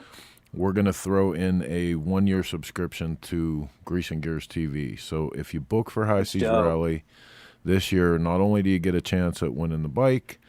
We're going to throw in a 1-year subscription to Grease and Gears TV. So if you book for High Seas Rally this year, not only do you get a chance at winning the bike,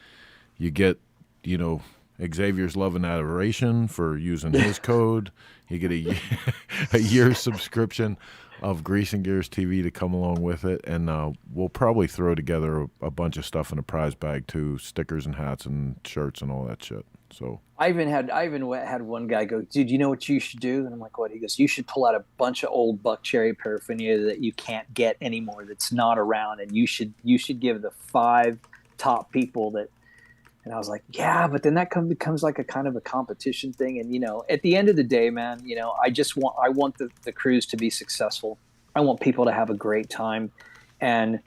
you get, you know, Xavier's love and adoration for using his code. You get a year subscription of Grease and Gears TV to come along with it, and we'll probably throw together a bunch of stuff in a prize bag too, stickers and hats and shirts and all that shit. So I even had one guy go, dude, you know what you should do? And I'm like, what? He goes, you should pull out a bunch of old Buck Cherry paraphernalia that you can't get anymore, that's not around, and you should give the 5 top people that. And I was like, yeah, but then that becomes like a kind of a competition thing. And, you know, at the end of the day, man, you know, I want the cruise to be successful. I want people to have a great time. And,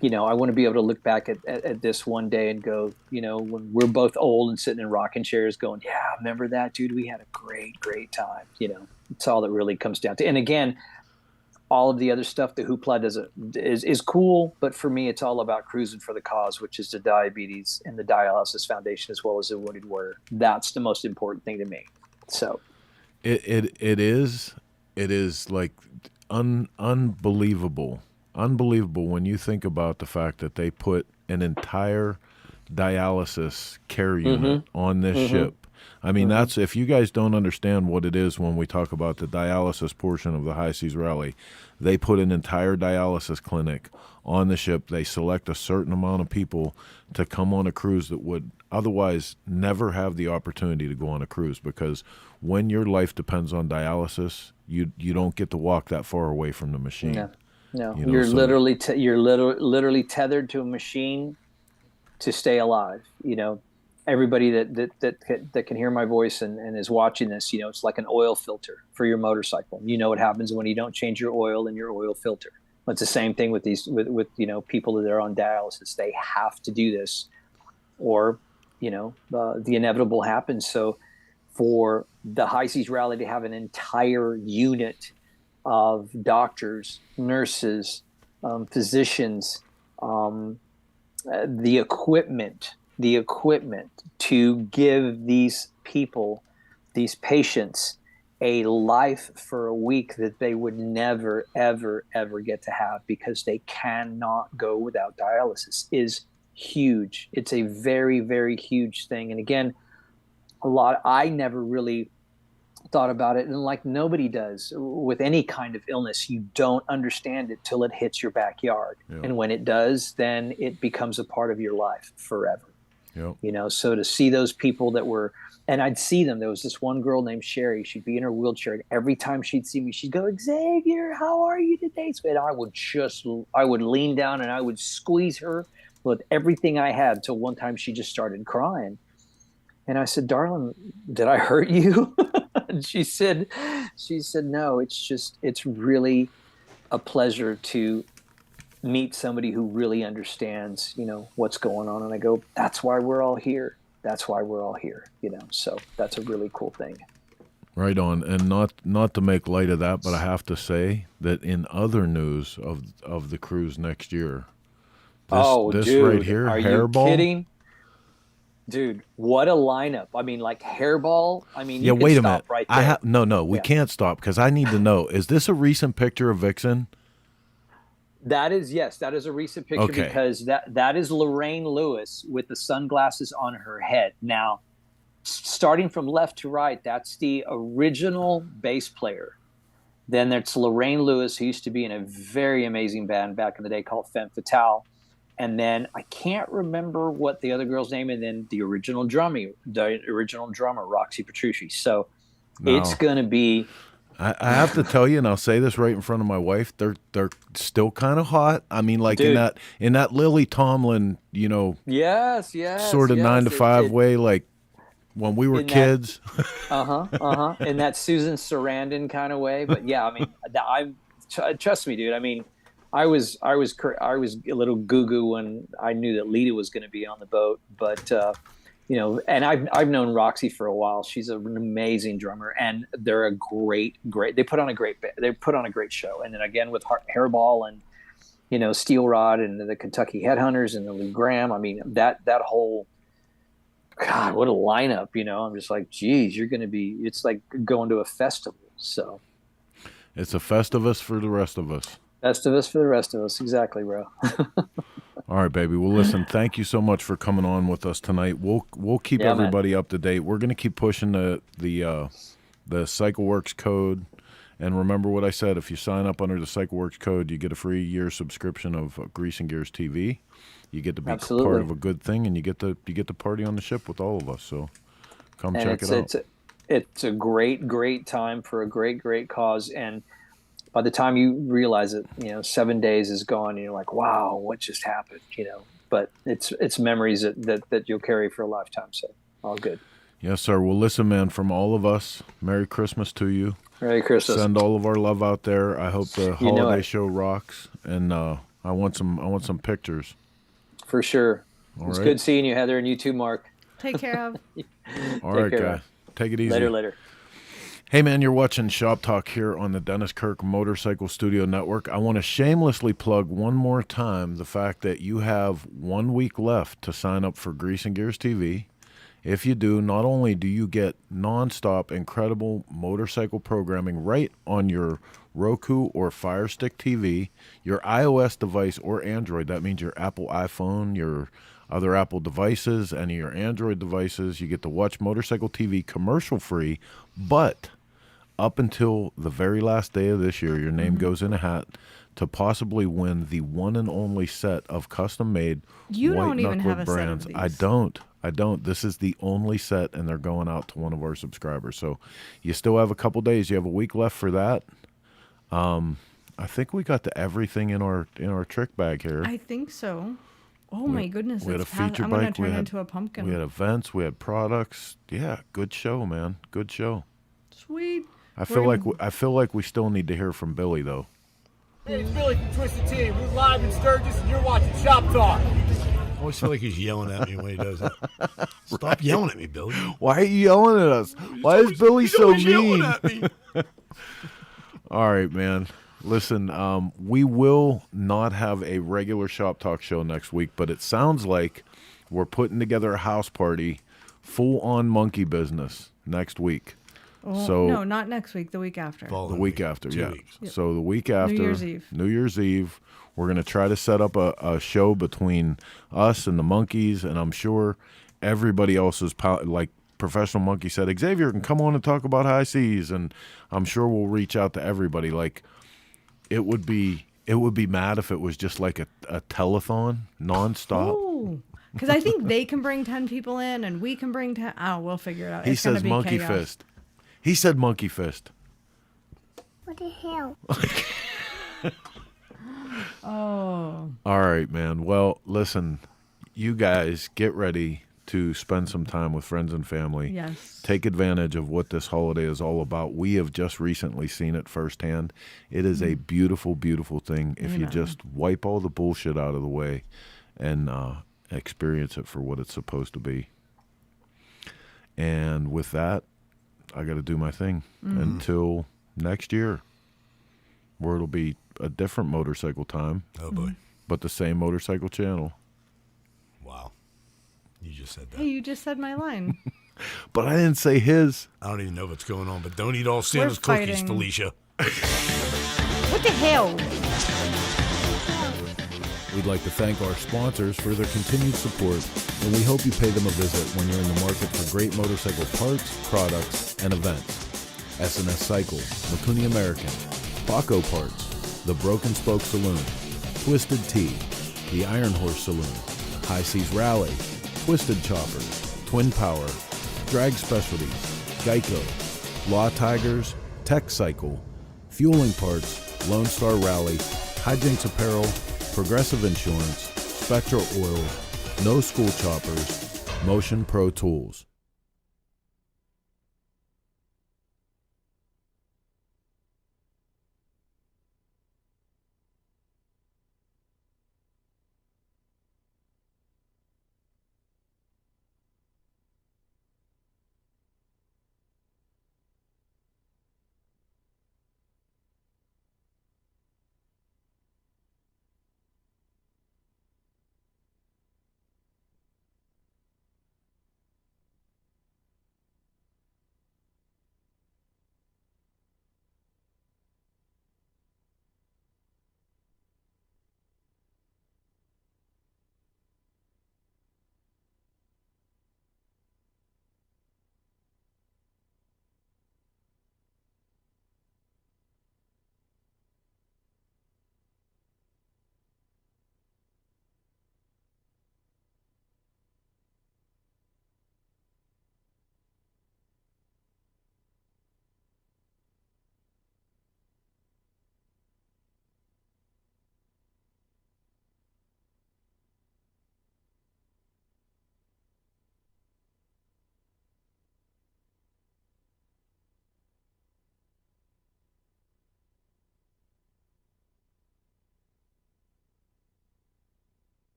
you know, I want to be able to look back at this one day and go, you know, when we're both old and sitting in rocking chairs going, yeah, remember that, dude? We had a great time. You know, it's all that really comes down to. And again, all of the other stuff, the hoopla is cool, but for me, it's all about cruising for the cause, which is the diabetes and the dialysis foundation, as well as the wounded warrior. That's the most important thing to me. So, it is like unbelievable when you think about the fact that they put an entire dialysis care unit on this ship. I mean, that's, if you guys don't understand what it is when we talk about the dialysis portion of the High Seas Rally, they put an entire dialysis clinic on the ship. They select a certain amount of people to come on a cruise that would otherwise never have the opportunity to go on a cruise, because when your life depends on dialysis, you don't get to walk that far away from the machine. No, You know, you're so- literally tethered to a machine to stay alive. You know, everybody that can hear my voice and is watching this, you know, it's like an oil filter for your motorcycle. You know what happens when you don't change your oil in your oil filter. It's the same thing with these with you know, people that are on dialysis. They have to do this, or you know, the inevitable happens. So for the High Seas Rally to have an entire unit of doctors, nurses, physicians, the equipment to give these people, these patients, a life for a week that they would never, ever, ever get to have, because they cannot go without dialysis, is huge. It's a very, very huge thing. And again, I never really thought about it, and like nobody does with any kind of illness, you don't understand it till it hits your backyard. Yeah. And when it does, then it becomes a part of your life forever. Yep. You know, so to see those people that were, and I'd see them. There was this one girl named Sherry. She'd be in her wheelchair, and every time she'd see me, she'd go, "Xavier, how are you today?" And I would lean down and I would squeeze her with everything I had, till one time she just started crying. And I said, "Darling, did I hurt you?" And she said, "No, it's really a pleasure to meet somebody who really understands, you know, what's going on." And I go, "That's why we're all here. That's why we're all here." You know, so that's a really cool thing. Right on. And not to make light of that, but I have to say that in other news of the cruise next year, this dude, right here, are Hairball. you kidding? Dude, what a lineup. I mean, like Hairball. I mean, Yeah, you can wait a stop minute. right there. No, we Yeah. can't stop, because I need to know, is this a recent picture of Vixen? That is a recent picture, Okay. because that is Lorraine Lewis with the sunglasses on her head. Now, starting from left to right, that's the original bass player. Then there's Lorraine Lewis, who used to be in a very amazing band back in the day called Femme Fatale. And then I can't remember what the other girl's name, and then the original drummer, Roxy Petrucci. So it's going to be. I have to tell you, and I'll say this right in front of my wife, they're still kind of hot. I mean, like Dude. in that Lily Tomlin, you know, Yes. sort of 9 to 5 way, like when we were in that- kids. In that Susan Sarandon kind of way. But yeah, I mean, trust me, dude. I mean, I was a little goo-goo when I knew that Lita was going to be on the boat, but you know, and I've known Roxy for a while. She's an amazing drummer, and they're a great. They put on a great show. And then again with Hairball and, you know, Steel Rod and the Kentucky Headhunters and the Lou Graham. I mean, that whole, God, what a lineup! You know, I'm just like, geez, it's like going to a festival. So It's a Festivus for the rest of us. Festivus for the rest of us. Exactly, bro. All right, baby. Well, listen, thank you so much for coming on with us tonight. We'll keep everybody up to date. We're going to keep pushing the CycleWorks code. And remember what I said, if you sign up under the CycleWorks code, you get a free year subscription of Grease and Gears TV. You get to be part of a good thing, and you get to party on the ship with all of us. So come check it out. It's a great time for a great cause. And by the time you realize it, you know, 7 days is gone, and you're like, wow, what just happened? You know, but it's memories that you'll carry for a lifetime. So all good. Yes, sir. Well, listen, man, from all of us, Merry Christmas to you. Merry Christmas. Send all of our love out there. I hope the holiday show rocks, and I want some pictures. For sure. It's good seeing you, Heather, and you too, Mark. Take care of. All right, guys. Take it easy. Later. Hey, man, you're watching Shop Talk here on the Dennis Kirk Motorcycle Studio Network. I want to shamelessly plug one more time the fact that you have 1 week left to sign up for Grease and Gears TV. If you do, not only do you get nonstop incredible motorcycle programming right on your Roku or Fire Stick TV, your iOS device or Android, that means your Apple iPhone, your other Apple devices, any of your Android devices. You get to watch Motorcycle TV commercial free, but up until the very last day of this year, your name goes in a hat to possibly win the one and only set of custom-made You white don't even have knuckler a set of brands. these. I don't. This is the only set, and they're going out to one of our subscribers. So you still have a couple days. You have a week left for that. I think we got to everything in our trick bag here. I think so. Oh my goodness! We had a it's past- feature I'm gonna bike. turn into a pumpkin. We had events. We had products. Yeah, good show, man. Good show. Sweet. I feel like we still need to hear from Billy though. Hey, it's Billy from Twisted Tea. We're live in Sturgis, and you're watching Shop Talk. I always feel like he's yelling at me when he does it. Stop yelling at me, Billy. Why are you yelling at us? Why is Billy so mean? At me. All right, man. Listen, we will not have a regular Shop Talk show next week, but it sounds like we're putting together a house party, full-on monkey business next week. Oh, So no, not next week. The week after. the week after, 2 yeah. weeks. Yep. So the week after, New Year's Eve. We're going to try to set up a show between us and the monkeys, and I'm sure everybody else is like Professional Monkey said, Xavier can come on and talk about high seas, and I'm sure we'll reach out to everybody. Like it would be mad if it was just like a telethon nonstop. Because I think they can bring 10 people in, and we can bring 10. Oh, we'll figure it out. He It's gonna says be monkey chaos. fist. He said monkey fist. What the hell? Oh. All right, man. Well, listen, you guys get ready to spend some time with friends and family. Yes. Take advantage of what this holiday is all about. We have just recently seen it firsthand. It is a beautiful, beautiful thing if you Amen. just wipe all the bullshit out of the way and experience it for what it's supposed to be. And with that, I got to do my thing until next year, where it'll be a different motorcycle time. Oh, boy. But the same motorcycle channel. Wow. You just said that. Hey, you just said my line. But I didn't say his. I don't even know what's going on, but don't eat all Santa's cookies, fighting. Felicia. What the hell? We'd like to thank our sponsors for their continued support, and we hope you pay them a visit when you're in the market for great motorcycle parts, products, and events. S&S Cycle, Makuni American, Baco Parts, The Broken Spoke Saloon, Twisted Tea, The Iron Horse Saloon, High Seas Rally, Twisted Choppers, Twin Power, Drag Specialties, Geico, Law Tigers, Tech Cycle, Fueling Parts, Lone Star Rally, Hijinks Apparel, Progressive Insurance, Spectral Oil, No School Choppers, Motion Pro Tools.